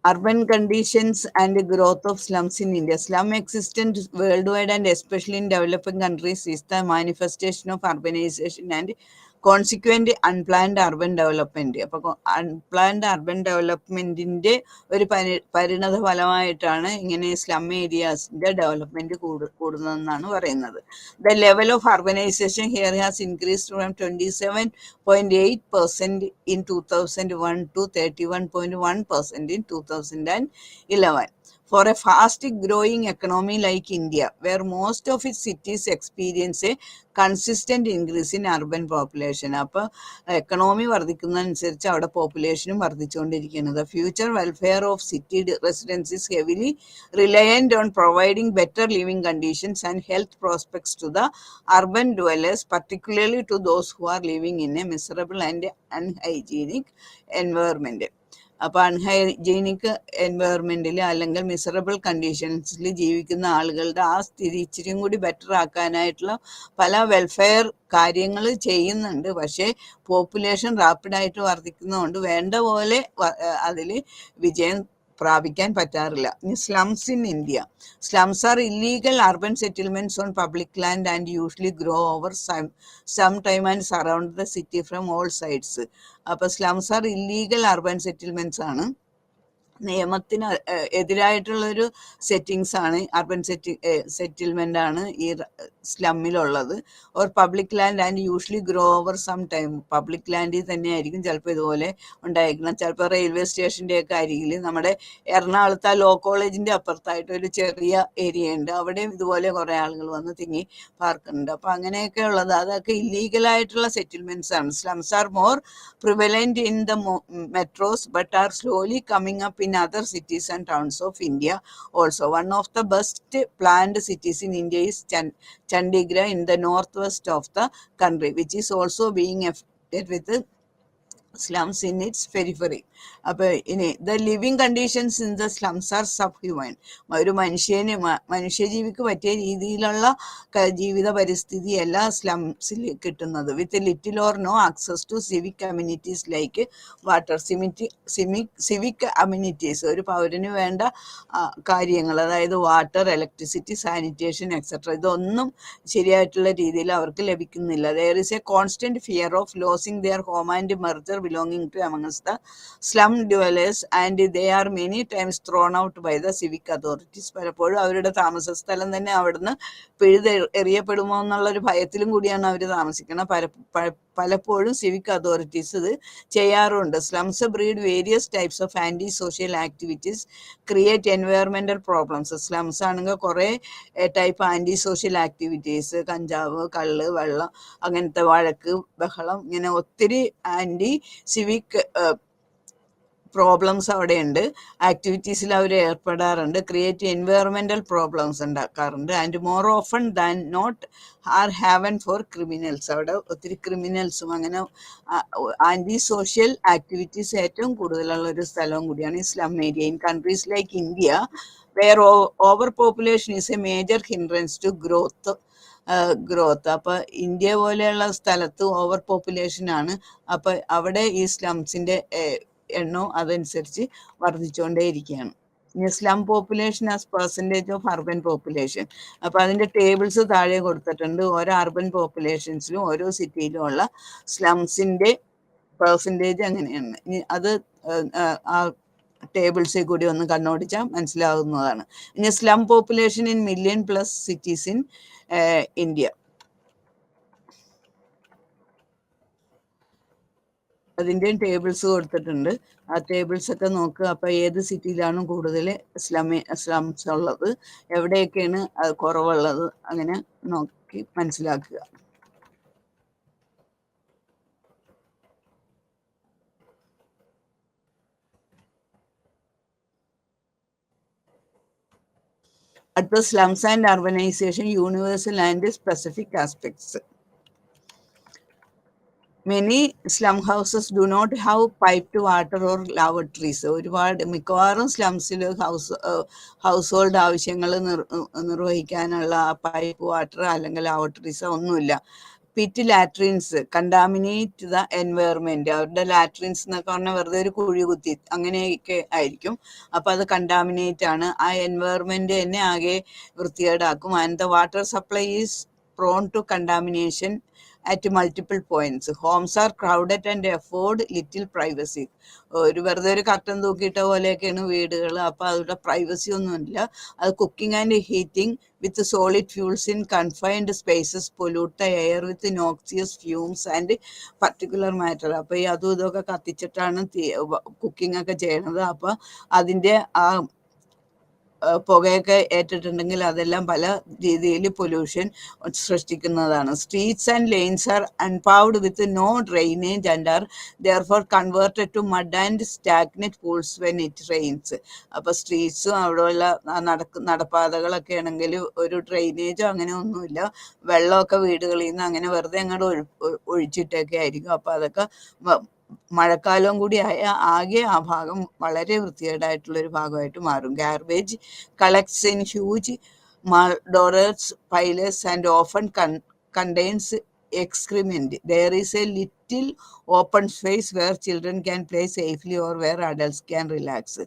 Urban conditions and growth of slums in India. Slum existence worldwide and especially in developing countries is the manifestation of urbanization and consequent unplanned urban development. അപ്പോൾ unplanned urban ഡെവലപ്മെൻറ്റിൻ്റെ ഒരു പരിണത ഫലമായിട്ടാണ് ഇങ്ങനെ slum ഏരിയാസിൻ്റെ development കൂടുന്നതെന്നാണ് പറയുന്നത്. The level of urbanisation here has increased from 27.8% in 2001 to 31.1% in 2011. For a fast growing economy like India, where most of its cities experience a consistent increase in urban population. അപ്പോൾ economy വർദ്ധിക്കുന്നതനുസരിച്ച് അവിടെ പോപ്പുലേഷനും വർദ്ധിച്ചുകൊണ്ടിരിക്കുന്നത്. The future welfare of city residents is heavily reliant on providing better living conditions and health prospects to the urban dwellers, particularly to those who are living in a miserable and unhygienic environment. അപ്പോൾ unhygienic എൻവയറമെൻറ്റിൽ അല്ലെങ്കിൽ miserable കണ്ടീഷൻസിൽ ജീവിക്കുന്ന ആളുകളുടെ ആ സ്ഥിതി ഇച്ചിരിയും കൂടി better ആക്കാനായിട്ടുള്ള പല welfare കാര്യങ്ങൾ ചെയ്യുന്നുണ്ട്. പക്ഷേ പോപ്പുലേഷൻ റാപ്പിഡായിട്ട് വർദ്ധിക്കുന്നതുകൊണ്ട് വേണ്ട പോലെ അതിൽ വിജയം പ്രാപിക്കാൻ പറ്റാറില്ല. ഇനി slums in India. Slums are illegal urban settlements on public land and usually grow over some time and surround the city from all sides. അപ്പോൾ slums are illegal urban settlements ആണ്, നിയമത്തിന് എതിരായിട്ടുള്ളൊരു സെറ്റിങ്സ് ആണ്, അർബൻ സെറ്റിൽമെൻ്റ് ആണ് ഈ സ്ലമ്മിലുള്ളത്. Or public land and usually grow over some time. Public ലാൻഡിൽ തന്നെ ആയിരിക്കും ചിലപ്പോൾ ഇതുപോലെ ഉണ്ടായിരിക്കണം. ചിലപ്പോൾ റെയിൽവേ സ്റ്റേഷൻ്റെ ഒക്കെ അരികിൽ, നമ്മുടെ എറണാകുളത്ത് ലോ കോളേജിൻ്റെ അപ്പുറത്തായിട്ട് ഒരു ചെറിയ ഏരിയ ഉണ്ട്, അവിടെ ഇതുപോലെ കുറേ ആളുകൾ വന്ന് തിങ്ങി പാർക്കുന്നുണ്ട്. അപ്പോൾ അങ്ങനെയൊക്കെ ഉള്ളത് അതൊക്കെ ഇല്ലീഗലായിട്ടുള്ള സെറ്റിൽമെൻറ്റ്സ് ആണ്. Slums are more prevalent in the metros but are slowly coming up in other cities and towns of India also. One of the best planned cities in India is Chandigarh in the northwest of the country, which is also being affected with slums in its periphery. അപ്പോൾ ഇനി the living conditions in the slums are subhuman. ഒരു മനുഷ്യജീവിക്ക് പറ്റിയ രീതിയിലുള്ള ജീവിത പരിസ്ഥിതി എല്ലാ സ്ലംസിൽ കിട്ടുന്നത്. With little or no access to civic communities like water. Civic amenities, ഒരു പൗരന് വേണ്ട കാര്യങ്ങൾ, അതായത് വാട്ടർ, ഇലക്ട്രിസിറ്റി, സാനിറ്റേഷൻ എക്സെട്ര, ഇതൊന്നും ശരിയായിട്ടുള്ള രീതിയിൽ അവർക്ക് ലഭിക്കുന്നില്ല. There is a constant fear of losing their home and merger belonging to amongst the slum dwellers and they are many times thrown out by the civic authorities. പലപ്പോഴും അവരുടെ താമസ സ്ഥലം തന്നെ അവിടുന്ന് എറിയപ്പെടുമോ എന്നുള്ളൊരു ഭയത്തിലും കൂടിയാണ് അവർ താമസിക്കുന്നത്. പലപ്പോഴും സിവിക് അതോറിറ്റീസ് ഇത് ചെയ്യാറുണ്ട്. Slums breed various types of anti social activities, create environmental problems. Slums ആണെങ്കിൽ കുറേ ടൈപ്പ് ആൻറ്റി സോഷ്യൽ ആക്ടിവിറ്റീസ്, കഞ്ചാവ്, കള്ള്, വെള്ളം, അങ്ങനത്തെ വഴക്ക്, ബഹളം, ഇങ്ങനെ ഒത്തിരി ആൻറ്റി സിവിക് പ്രോബ്ലംസ് അവിടെയുണ്ട്. ആക്ടിവിറ്റീസിൽ അവർ ഏർപ്പെടാറുണ്ട്. ക്രിയേറ്റ് എൻവയറമെൻ്റൽ പ്രോബ്ലംസ് ഉണ്ടാക്കാറുണ്ട്. And more often than not are haven for criminals. അവിടെ ഒത്തിരി ക്രിമിനൽസും അങ്ങനെ ആൻറ്റി സോഷ്യൽ ആക്ടിവിറ്റീസ് ഏറ്റവും കൂടുതലുള്ള ഒരു സ്ഥലവും കൂടിയാണ് ഈ slum area. In countries like India where overpopulation is a major hindrance to growth. അപ്പോൾ ഇന്ത്യ പോലെയുള്ള സ്ഥലത്ത് ഓവർ പോപ്പുലേഷൻ ആണ്. അപ്പോൾ അവിടെ ഈ സ്ലംസിൻ്റെ എണ്ണവും അതനുസരിച്ച് വർദ്ധിച്ചുകൊണ്ടേയിരിക്കുകയാണ്. ഇനി slum population as percentage of urban population. അപ്പോൾ അതിൻ്റെ ടേബിൾസ് താഴെ കൊടുത്തിട്ടുണ്ട്. ഓരോ അർബൻ പോപ്പുലേഷൻസിലും ഓരോ സിറ്റിയിലും ഉള്ള സ്ലംസിൻ്റെ പെർസെൻറ്റേജ് എങ്ങനെയാണ്. ഇനി അത് ആ ടേബിൾസിൽ കൂടി ഒന്ന് കണ്ണോടിച്ചാൽ മനസ്സിലാകുന്നതാണ്. ഇനി slum population in million plus cities in India. അതിൻ്റെയും ടേബിൾസ് കൊടുത്തിട്ടുണ്ട്. ആ ടേബിൾസ് ഒക്കെ നോക്കുക. അപ്പോൾ ഏത് സിറ്റിയിലാണ് കൂടുതൽ സ്ലംസ് ഉള്ളത്, എവിടെയൊക്കെയാണ് അത് കുറവുള്ളത്, അങ്ങനെ നോക്കി മനസ്സിലാക്കുക. At the slums and urbanization, universal and specific aspects. Many slum houses do not have piped water or lavatories. മിക്കവാറും സ്ലംസിൽ ഹൗസ് ഹോൾഡ് ആവശ്യങ്ങൾ നിർവഹിക്കാനുള്ള പൈപ്പ് വാട്ടർ അല്ലെങ്കിൽ ലാവട്ടറീസ് ഒന്നുമില്ല. Pit latrines contaminate the environment. അവരുടെ ലാട്രിൻസ് എന്നൊക്കെ പറഞ്ഞാൽ വെറുതെ ഒരു കുഴി കുത്തി അങ്ങനെയൊക്കെ ആയിരിക്കും. അപ്പോൾ അത് കണ്ടാമിനേറ്റ് ആണ്. ആ എൻവയറമെൻറ്റ് തന്നെ ആകെ വൃത്തികേടാക്കും. And the water supply is prone to contamination at multiple points. Homes are crowded and afford little privacy. വെറുതെ ഒരു കർട്ടൻ തൂക്കിയിട്ട പോലെയൊക്കെയാണ് വീടുകൾ. അപ്പോൾ അവരുടെ പ്രൈവസി ഒന്നുമില്ല. അത് cooking and heating with solid fuels in confined spaces pollute the air with noxious fumes and particular matter. അപ്പോൾ ഈ അതും ഇതൊക്കെ കത്തിച്ചിട്ടാണ് കുക്കിംഗ് ഒക്കെ ചെയ്യണത്. അപ്പോൾ അതിൻ്റെ ആ പുകയൊക്കെ ഏറ്റിട്ടുണ്ടെങ്കിൽ അതെല്ലാം പല രീതിയിൽ പൊല്യൂഷൻ സൃഷ്ടിക്കുന്നതാണ്. Streets and lanes are unpaved with no drainage and are therefore converted to mud and stagnant pools when it rains. അപ്പോൾ സ്ട്രീറ്റ്സും അവിടെയുള്ള നടപ്പാതകളൊക്കെ ആണെങ്കിൽ ഒരു ഡ്രെയിനേജോ അങ്ങനെ ഒന്നുമില്ല. വെള്ളമൊക്കെ വീടുകളിൽ നിന്ന് അങ്ങനെ വെറുതെ അങ്ങോട്ട് ഒഴിച്ചിട്ടൊക്കെ ആയിരിക്കും. അപ്പോൾ അതൊക്കെ മഴക്കാലവും കൂടി ആകെ ആ ഭാഗം വളരെ വൃത്തികേടായിട്ടുള്ളൊരു ഭാഗമായിട്ട് മാറും. Garbage collects in huge malodorous piles and often contains excrement. There is a little open space where children can play safely or where adults can relax.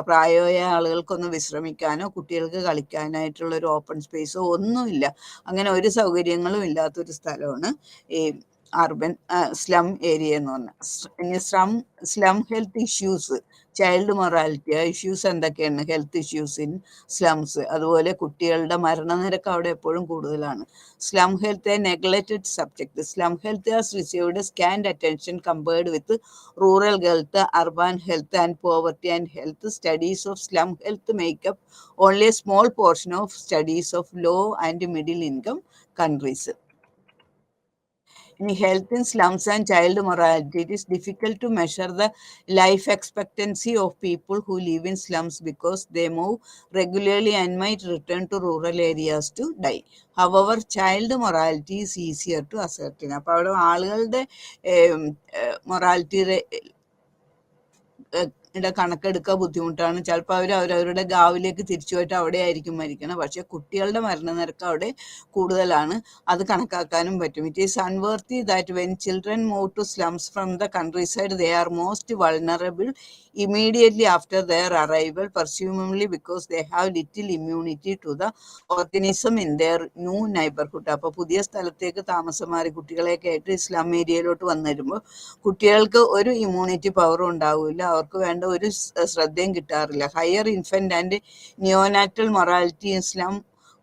പ്രായമായ ആളുകൾക്കൊന്ന് വിശ്രമിക്കാനോ കുട്ടികൾക്ക് കളിക്കാനായിട്ടുള്ളൊരു ഓപ്പൺ സ്പേസോ ഒന്നുമില്ല. അങ്ങനെ ഒരു സൗകര്യങ്ങളും ഇല്ലാത്തൊരു സ്ഥലമാണ് ഈ അർബൻ സ്ലം ഏരിയ എന്ന് പറഞ്ഞാൽ. ഇനി slum health issues, child mortality issues എന്തൊക്കെയാണ്? Health issues in slums. അതുപോലെ കുട്ടികളുടെ മരണനിരക്ക് അവിടെ എപ്പോഴും കൂടുതലാണ്. Slum health a neglected subject. Slum health has received scant attention compared with rural health, urban health and poverty and health. Studies of slum health make up only a small portion of studies of low and middle income countries. In health in slums and child mortality, it is difficult to measure the life expectancy of people who live in slums because they move regularly and might return to rural areas to die. However, child morality is easier to ascertain. അപ്പോൾ അവിടെ ആളുകളുടെ morality കണക്കെടുക്കാൻ ബുദ്ധിമുട്ടാണ്. ചിലപ്പോൾ അവരവരുടെ ഗാവിലേക്ക് തിരിച്ചു പോയിട്ട് അവിടെ ആയിരിക്കും മരിക്കണം. പക്ഷേ കുട്ടികളുടെ മരണനിരക്ക് അവിടെ കൂടുതലാണ്. അത് കണക്കാക്കാനും പറ്റും. It is unworthy that when children move to slums from the countryside they are most vulnerable immediately after their arrival, presumably because they have little immunity to the organism in their new neighborhood. അപ്പോൾ പുതിയ സ്ഥലത്തേക്ക് താമസം മാറി കുട്ടികളെയൊക്കെ ആയിട്ട് slum ഏരിയയിലോട്ട് വന്നിരുമ്പോൾ കുട്ടികൾക്ക് ഒരു immunity പവറും ഉണ്ടാവില്ല, അവർക്ക് വേണ്ട ഒരു ശ്രദ്ധയും കിട്ടാറില്ല. Higher infant and neonatal mortality in slum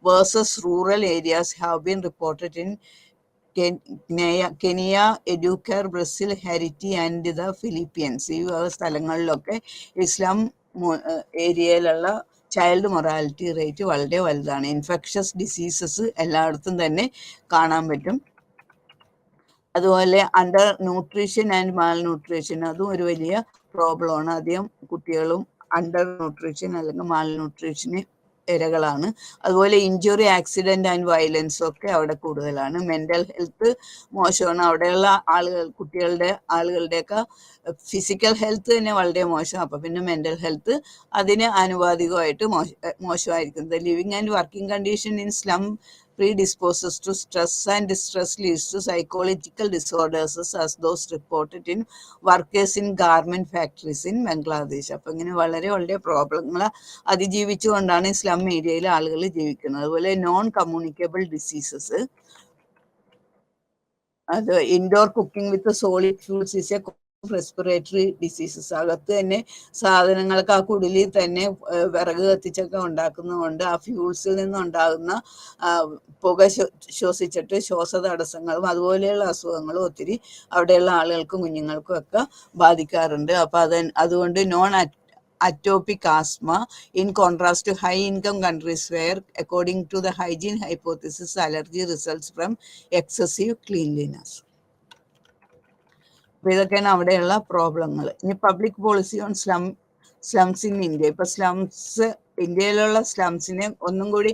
versus rural areas have been reported in Kenya, എഡ്യൂക്കർ, Brazil, Haiti and the Philippines. ഈ സ്ഥലങ്ങളിലൊക്കെ ഇസ്ലാം ഏരിയയിലുള്ള ചൈൽഡ് മൊറാലിറ്റി റേറ്റ് വളരെ വലുതാണ്. ഇൻഫെക്ഷസ് ഡിസീസസ് എല്ലായിടത്തും തന്നെ കാണാൻ പറ്റും. അതുപോലെ under nutrition and Mal nutrition, അതും ഒരു വലിയ പ്രോബ്ലമാണ്. അധികം കുട്ടികളും അണ്ടർ ന്യൂട്രീഷൻ അല്ലെങ്കിൽ മാൽ ന്യൂട്രീഷന് ഇരകളാണ്. അതുപോലെ ഇഞ്ചുറി, ആക്സിഡന്റ് ആൻഡ് വയലൻസും ഒക്കെ അവിടെ കൂടുതലാണ്. മെന്റൽ ഹെൽത്ത് മോശമാണ്. അവിടെയുള്ള ആളുകളുടെയൊക്കെ ഫിസിക്കൽ ഹെൽത്ത് തന്നെ വളരെ മോശം. അപ്പം പിന്നെ മെന്റൽ ഹെൽത്ത് അതിന് ആനുപാതികമായിട്ട് മോശമായിരിക്കും. The living and working condition in slum predisposes to stress and distress leads to psychological disorders as those reported in workers in garment factories in Bangladesh. അപ്പം ഇങ്ങനെ വളരെ വളരെ പ്രോബ്ലങ്ങൾ അതിജീവിച്ചുകൊണ്ടാണ് സ്ലം ഏരിയയിൽ ആളുകൾ ജീവിക്കുന്നത്. അതുപോലെ നോൺ കമ്മ്യൂണിക്കബിൾ ഡിസീസസ്, അത് indoor cooking with solid fuels is a respiratory diseases. അകത്ത് തന്നെ സാധനങ്ങൾക്ക് ആ കുടിലിൽ തന്നെ വിറക് കത്തിച്ചൊക്കെ ഉണ്ടാക്കുന്നതുകൊണ്ട് ആ ഫ്യൂൾസിൽ നിന്നുണ്ടാകുന്ന പുക ശ്വസിച്ചിട്ട് ശ്വാസതടസ്സങ്ങളും അതുപോലെയുള്ള അസുഖങ്ങളും ഒത്തിരി അവിടെയുള്ള ആളുകൾക്കും കുഞ്ഞുങ്ങൾക്കും ഒക്കെ ബാധിക്കാറുണ്ട്. അപ്പം അതുകൊണ്ട് non atopic asthma, in contrast to high-income countries where, according to the hygiene hypothesis, allergy results from excessive cleanliness. അപ്പോൾ ഇതൊക്കെയാണ് അവിടെയുള്ള പ്രോബ്ലങ്ങൾ. ഇനി public policy on slums in India. ഇപ്പൊ ഇന്ത്യയിലുള്ള സ്ലംസിനെ ഒന്നും കൂടി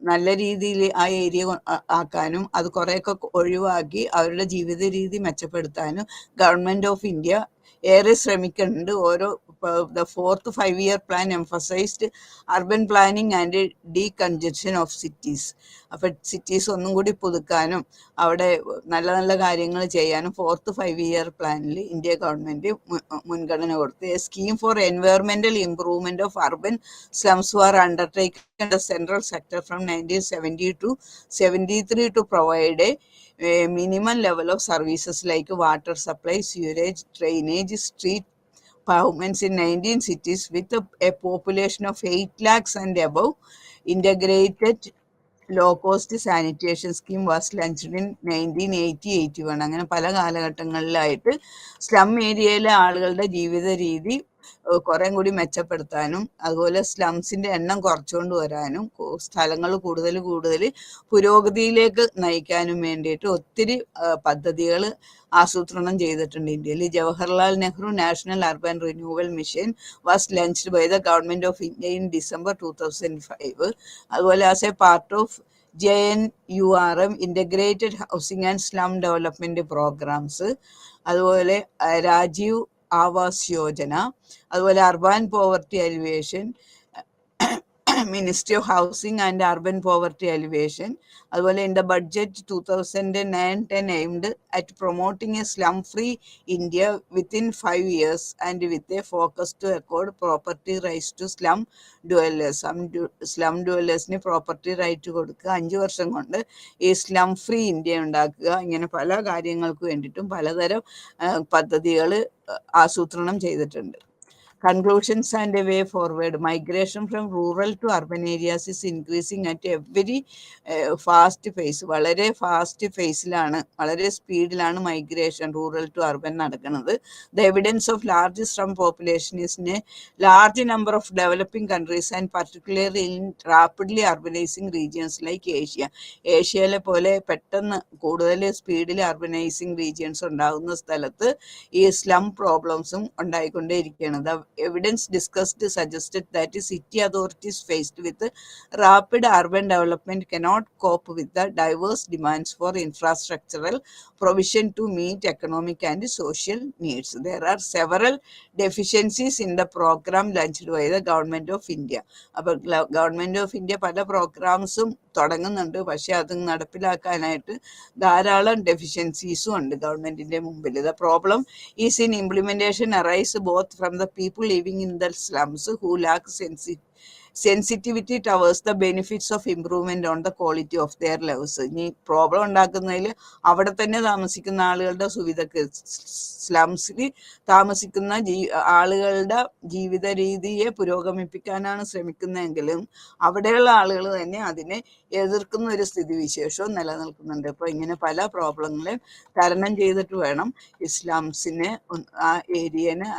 നല്ല രീതിയിൽ ആ ഏരിയ ആക്കാനും അത് കുറേയൊക്കെ ഒഴിവാക്കി അവരുടെ ജീവിത രീതി മെച്ചപ്പെടുത്താനും ഗവൺമെന്റ് ഓഫ് ഇന്ത്യ ഏറെ ശ്രമിക്കുന്നുണ്ട്. the fourth 5-year plan emphasized urban planning and decongestion of cities. അപ്പോൾ സിറ്റീസ് ഒന്നും കൂടി പുതുക്കാനും അവിടെ നല്ല നല്ല കാര്യങ്ങൾ ചെയ്യാനും ഫോർത്ത് 5-year പ്ലാനിൽ ഇന്ത്യ ഗവൺമെന്റ് മുൻഗണന കൊടുത്തു. എ സ്കീം ഫോർ എൻവയോൺമെന്റൽ improvement of urban slums were undertaken in the central sector from 1970 to 73 to provide a minimum level of services like water supply, sewerage, drainage, street pavements in 19 cities with a population of 8 lakhs and above. Integrated low-cost sanitation scheme was launched in 1980-81. അങ്ങനെ പല കാലഘട്ടങ്ങളിലായിട്ട് slum ഏരിയയിലെ ആളുകളുടെ ജീവിത രീതി കുറേ കൂടി മെച്ചപ്പെടുത്താനും അതുപോലെ സ്ലംസിന്റെ എണ്ണം കുറച്ചുകൊണ്ട് വരാനും സ്ഥലങ്ങൾ കൂടുതൽ പുരോഗതിയിലേക്ക് നയിക്കാനും വേണ്ടിയിട്ട് ഒത്തിരി പദ്ധതികൾ ആസൂത്രണം ചെയ്തിട്ടുണ്ട് ഇന്ത്യയിൽ. Jawaharlal Nehru national urban renewal mission was launched by the government of India in December 2005. അതുപോലെ as a part of JNURM integrated housing and slum development programs, അതുപോലെ രാജീവ് ആവാസ് യോജന, അതുപോലെ urban poverty alleviation, ministry of housing and urban poverty alleviation. അതുപോലെ in the budget 2009-10 aimed at promoting a slum free India within 5 years and with a focus to accord property rights to slum dwellers. Slum ഡ്വല്ലേഴ്സിന് property right കൊടുക്കുക, 5 വർഷം കൊണ്ട് ഈ slum free India ഉണ്ടാക്കുക. ഇങ്ങനെ പല കാര്യങ്ങൾക്ക് വേണ്ടിയിട്ടും പലതരം പദ്ധതികൾ ആസൂത്രണം ചെയ്തിട്ടുണ്ട്. Conclusions and a way forward. Migration from rural to urban areas is increasing at a very fast pace. വളരെ ഫാസ്റ്റ് ഫേസിലാണ്, വളരെ സ്പീഡിലാണ് മൈഗ്രേഷൻ റൂറൽ ടു അർബൻ നടക്കുന്നത്. The evidence of large slum population is in a large number of developing countries and particularly in rapidly urbanizing regions like Asia. ഏഷ്യയിലെ പോലെ പെട്ടെന്ന് കൂടുതൽ സ്പീഡിൽ അർബനൈസിങ് regions ഉണ്ടാകുന്ന സ്ഥലത്ത് ഈ slum പ്രോബ്ലംസും ഉണ്ടായിക്കൊണ്ടേയിരിക്കുകയാണ്. The evidence discussed suggested that city authorities faced with rapid urban development cannot cope with the diverse demands for infrastructural provision to meet economic and social needs. There are several deficiencies in the program launched by the Government of India. അപ്പോൾ government of India പല പ്രോഗ്രാംസും തുടങ്ങുന്നുണ്ട്, പക്ഷെ അത് നടപ്പിലാക്കാനായിട്ട് ധാരാളം ഡെഫിഷ്യൻസീസും ഉണ്ട് ഗവൺമെൻറ്റിൻ്റെ മുമ്പിൽ. The problem is in implementation arise both from the people living in the slums who lack sensitivity towards the benefits of improvement on the quality of their lives. ഇനി problem ഉണ്ടാക്കുന്നതിൽ അവിടെ തന്നെ താമസിക്കുന്ന ആളുകളുടെ സുവിധക്ക്, സ്ലംസിൽ താമസിക്കുന്ന ആളുകളുടെ ജീവിത രീതിയെ പുരോഗമിപ്പിക്കാനാണ് ശ്രമിക്കുന്നതെങ്കിലും അവിടെയുള്ള ആളുകൾ തന്നെ അതിനെ എതിർക്കുന്ന ഒരു സ്ഥിതിവിശേഷവും നിലനിൽക്കുന്നുണ്ട്. അപ്പോൾ ഇങ്ങനെ പല പ്രോബ്ലങ്ങളെയും തരണം ചെയ്തിട്ട് വേണം ഇസ്ലാംസിനെ ആ ഏരിയനെ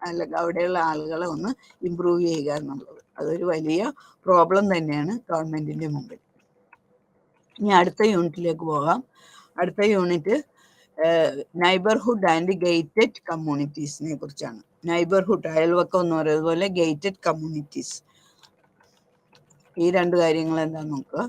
അല്ലെങ്കിൽ അവിടെയുള്ള ആളുകളെ ഒന്ന് ഇമ്പ്രൂവ് ചെയ്യുക എന്നുള്ളത്. അതൊരു വലിയ പ്രോബ്ലം തന്നെയാണ് ഗവൺമെൻറ്റിൻ്റെ മുമ്പിൽ. ഇനി അടുത്ത യൂണിറ്റിലേക്ക് പോകാം. അടുത്ത യൂണിറ്റ് നൈബർഹുഡ് ആൻഡ് ഗേറ്റഡ് കമ്മ്യൂണിറ്റീസിനെ കുറിച്ചാണ്. നൈബർഹുഡ്, അയൽവക്കം എന്ന് പറയുന്നത് പോലെ ഗേറ്റഡ് കമ്മ്യൂണിറ്റീസ്, ഈ രണ്ട് കാര്യങ്ങൾ എന്താണെന്ന് നോക്കുക.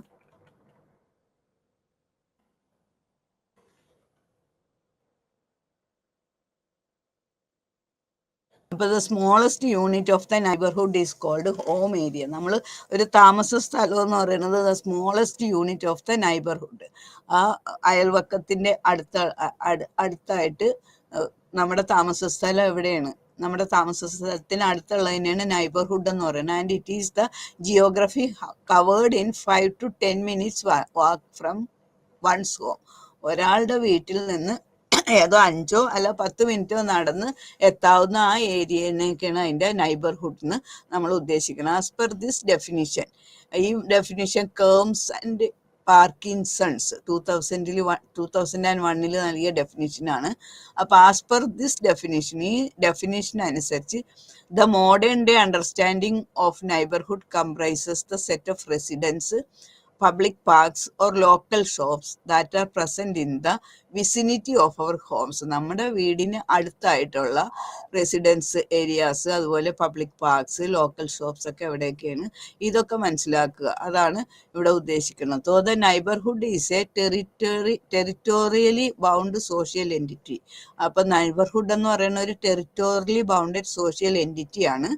അപ്പോൾ the smallest unit of the neighbourhood is called home area. നമ്മൾ ഒരു താമസ സ്ഥലം എന്ന് പറയുന്നത് the smallest unit of the neighbourhood. ആ അയൽവക്കത്തിൻ്റെ അടുത്തായിട്ട് നമ്മുടെ താമസ സ്ഥലം എവിടെയാണ്, നമ്മുടെ താമസ സ്ഥലത്തിന് അടുത്തുള്ളതിനാണ് നൈബർഹുഡ് എന്ന് പറയുന്നത്. And it is the geography covered in 5 to 10 minutes walk from one's home. ഒരാളുടെ വീട്ടിൽ നിന്ന് ഏതോ 5 അല്ല 10 മിനിറ്റോ നടന്ന് എത്താവുന്ന ആ ഏരിയനൊക്കെയാണ് അതിൻ്റെ നൈബർഹുഡ് എന്ന് നമ്മൾ ഉദ്ദേശിക്കുന്നത്. ആസ് പെർ ദിസ് ഡെഫിനിഷൻ, ഈ ഡെഫിനിഷൻ കേംസ് ആൻഡ് പാർക്കിൻസൺസ് 2001 നൽകിയ ഡെഫിനിഷനാണ്. അപ്പോൾ ആസ് പെർ ദിസ് ഡെഫിനിഷൻ, ഈ ഡെഫിനിഷൻ അനുസരിച്ച് the modern day understanding of neighbourhood comprises the set of residence, public parks or local shops that are present in the vicinity of our homes. നമ്മുടെ വീടിന് അടുത്തായിട്ടുള്ള residence areas, അതുപോലെ public parks, local shops ഒക്കെ എവിടെയൊക്കെയാണ്, ഇതൊക്കെ മനസ്സിലാക്കുക. അതാണ് ഇവിടെ ഉദ്ദേശിക്കുന്നത്. So the neighbourhood is a territorially bound social entity. അപ്പം നൈബർഹുഡ് എന്ന് പറയുന്ന ഒരു ടെറിറ്റോറിയലി ബൗണ്ടഡ് സോഷ്യൽ എൻറ്റിറ്റിയാണ്.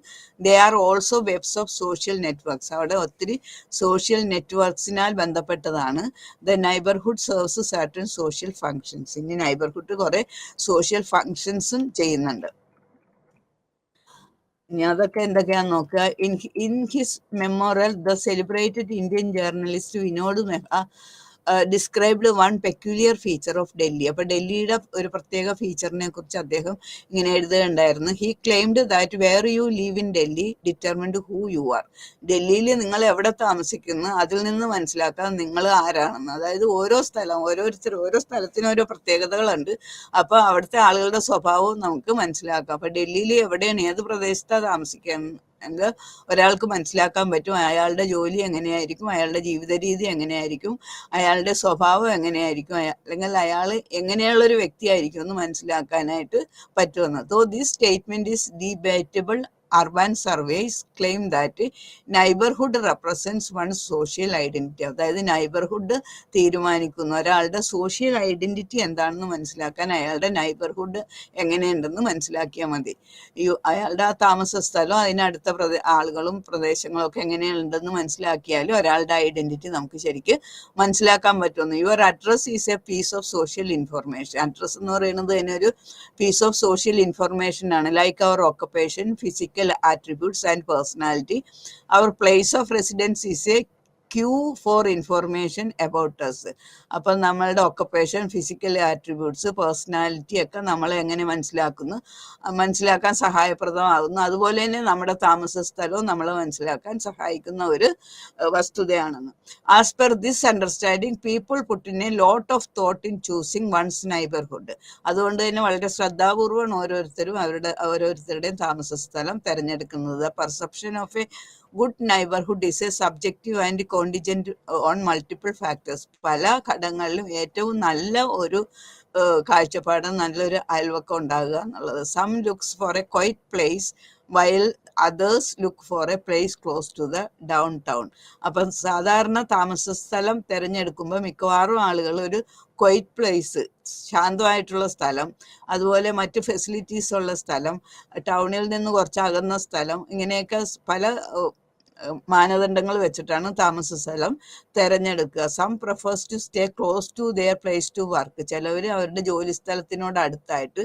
They are also webs of social networks. അവിടെ ഒത്തിരി സോഷ്യൽ നെറ്റ്വർക്ക്സിനാൽ ബന്ധപ്പെട്ടതാണ്. The neighbourhood serves certain social functions. ഇനി നൈബർഹുഡ് കുറെ സോഷ്യൽ ഫങ്ഷൻസും ചെയ്യുന്നുണ്ട്. ഇനി അതൊക്കെ എന്തൊക്കെയാന്ന് നോക്കുക. In his memorial the celebrated Indian journalist Vinod Mehra described one peculiar feature of Delhi. അപ്പോൾ ഡൽഹിയുടെ ഒരു പ്രത്യേക ഫീച്ചറിനെ കുറിച്ച് അദ്ദേഹം ഇങ്ങനെ എഴുതുകയുണ്ടായിരുന്നു. He claimed that where you live in Delhi determined who you are. ഡൽഹിയിൽ നിങ്ങൾ എവിടെ താമസിക്കുന്നു അതിൽ നിന്ന് മനസ്സിലാക്കാൻ നിങ്ങൾ ആരാണെന്ന്. അതായത് ഓരോ സ്ഥലത്തിനും ഓരോ പ്രത്യേകതകളുണ്ട്. അപ്പോൾ അവിടുത്തെ ആളുകളുടെ സ്വഭാവവും നമുക്ക് മനസ്സിലാക്കാം. അപ്പോൾ ഡൽഹിയിൽ എവിടെയാണ്, ഏത് പ്രദേശത്താണ് താമസിക്കുന്നത് എങ്കിൽ ഒരാൾക്ക് മനസ്സിലാക്കാൻ പറ്റും അയാളുടെ ജോലി എങ്ങനെയായിരിക്കും, അയാളുടെ ജീവിത രീതി എങ്ങനെയായിരിക്കും, അയാളുടെ സ്വഭാവം എങ്ങനെയായിരിക്കും, അല്ലെങ്കിൽ അയാൾ എങ്ങനെയുള്ളൊരു വ്യക്തിയായിരിക്കും എന്ന് മനസ്സിലാക്കാനായിട്ട് പറ്റുമെന്ന്. So this statement is debatable. urban surveys claim that neighborhood represents one's social identity. അതായത് നൈബർഹുഡ് തീരുമാനിക്കുന്നു ഒരാളുടെ സോഷ്യൽ ഐഡന്റിറ്റി എന്താണെന്ന് മനസ്സിലാക്കാൻ അയാളുടെ നൈബർഹുഡ് എങ്ങനെയുണ്ടെന്ന് മനസ്സിലാക്കിയാൽ മതി. അയാളുടെ ആ താമസ സ്ഥലം അതിനടുത്ത ആളുകളും പ്രദേശങ്ങളും ഒക്കെ എങ്ങനെയുണ്ടെന്ന് മനസ്സിലാക്കിയാലും ഒരാളുടെ ഐഡന്റിറ്റി നമുക്ക് ശരിക്കും മനസ്സിലാക്കാൻ പറ്റുന്നു. Your address is a piece of social information. Address എന്ന് പറയുന്നത് തന്നെ ഒരു പീസ് ഓഫ് സോഷ്യൽ ഇൻഫർമേഷൻ ആണ്. ലൈക്ക് അവർ occupation, physical attributes and personality. Our place of residence is a cue for information about us. അപ്പം നമ്മളുടെ ഒക്കപ്പേഷൻ, ഫിസിക്കൽ ആട്രിബ്യൂട്ട്സ്, പേഴ്സണാലിറ്റി ഒക്കെ നമ്മളെ എങ്ങനെ മനസ്സിലാക്കാൻ സഹായപ്രദമാകുന്നു. അതുപോലെ തന്നെ നമ്മുടെ താമസ സ്ഥലവും നമ്മളെ മനസ്സിലാക്കാൻ സഹായിക്കുന്ന ഒരു വസ്തുതയാണെന്ന്. As per this understanding people put in a lot of thought in choosing one's neighbourhood. അതുകൊണ്ട് തന്നെ വളരെ ശ്രദ്ധാപൂർവ്വം ഓരോരുത്തരുടെയും താമസ സ്ഥലം തിരഞ്ഞെടുക്കുന്നത്. Perception of a good neighbourhood is a subjective and contingent on multiple factors. പല ഘടകങ്ങളിലും ഏറ്റവും നല്ല ഒരു കാഴ്ചപ്പാട്, നല്ലൊരു അയൽവക്കം ഉണ്ടാകുക എന്നുള്ളത്. Some looks for a quiet place while others look for a place close to the downtown. അപ്പം സാധാരണ താമസ സ്ഥലം തിരഞ്ഞെടുക്കുമ്പോൾ മിക്കവാറും ആളുകൾ ഒരു ക്വൈറ്റ് പ്ലേസ്, ശാന്തമായിട്ടുള്ള സ്ഥലം, അതുപോലെ മറ്റ് ഫെസിലിറ്റീസ് ഉള്ള സ്ഥലം, ടൗണിൽ നിന്ന് കുറച്ച് അകന്ന സ്ഥലം, ഇങ്ങനെയൊക്കെ പല മാനദണ്ഡങ്ങൾ വെച്ചിട്ടാണ് താമസ സ്ഥലം തിരഞ്ഞെടുക്കുക. Some prefers to stay close to their place to work. ചിലവർ അവരുടെ ജോലി സ്ഥലത്തിനോട് അടുത്തായിട്ട്,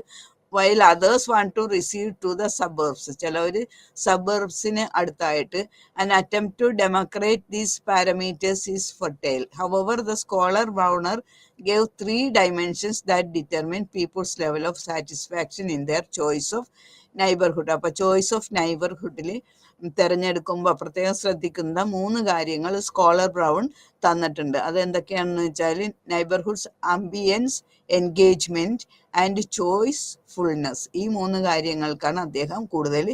while others want to receive to the suburbs. ചിലവർ സബർബ്സിന് അടുത്തായിട്ട്. And attempt to demarcate these parameters is fertile. However the scholar Browner gave 3 dimensions that determine people's level of satisfaction in their choice of neighborhood. അപ്പോൾ choice of നൈബർഹുഡിൽ തിരഞ്ഞെടുക്കുമ്പോൾ പ്രത്യേകം ശ്രദ്ധിക്കുന്ന 3 കാര്യങ്ങൾ scholar brown തന്നിട്ടുണ്ട്. അതെന്തൊക്കെയാണെന്ന് വെച്ചാൽ neighbourhoods ambience, engagement and choice fullness. ഈ 3 കാര്യങ്ങൾക്കാണ് അദ്ദേഹം കൂടുതൽ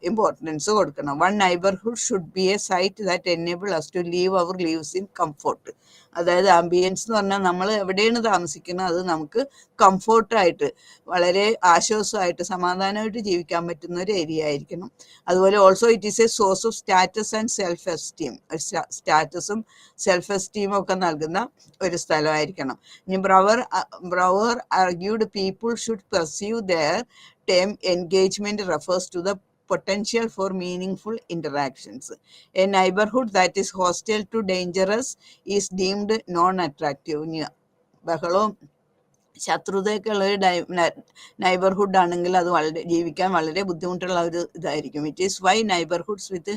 ഇമ്പോർട്ടൻസ് കൊടുക്കണം. One neighbourhood should be a site that enable us to live our lives in comfort. അതായത് ആംബിയൻസ് എന്ന് പറഞ്ഞാൽ നമ്മൾ എവിടെയാണ് താമസിക്കുന്നത് അത് നമുക്ക് കംഫോർട്ടായിട്ട്, വളരെ ആശ്വാസമായിട്ട്, സമാധാനമായിട്ട് ജീവിക്കാൻ പറ്റുന്ന ഒരു ഏരിയ ആയിരിക്കണം. അതുപോലെ also it is a source of status and self esteem. സ്റ്റാറ്റസും സെൽഫ് എസ്റ്റീമും ഒക്കെ നൽകുന്ന ഒരു സ്ഥലമായിരിക്കണം. ഇനി ബ്രൗർ argued people should pursue their term engagement refers to the potential for meaningful interactions. A neighborhood that is hostile to dangerous is deemed non-attractive. ബഹളവും ശത്രുതയൊക്കെ ഉള്ള ഒരു neighbourhood ആണെങ്കിൽ അത് ജീവിക്കാൻ വളരെ ബുദ്ധിമുട്ടുള്ള ഒരു ഇതായിരിക്കും. It is why neighbourhoods with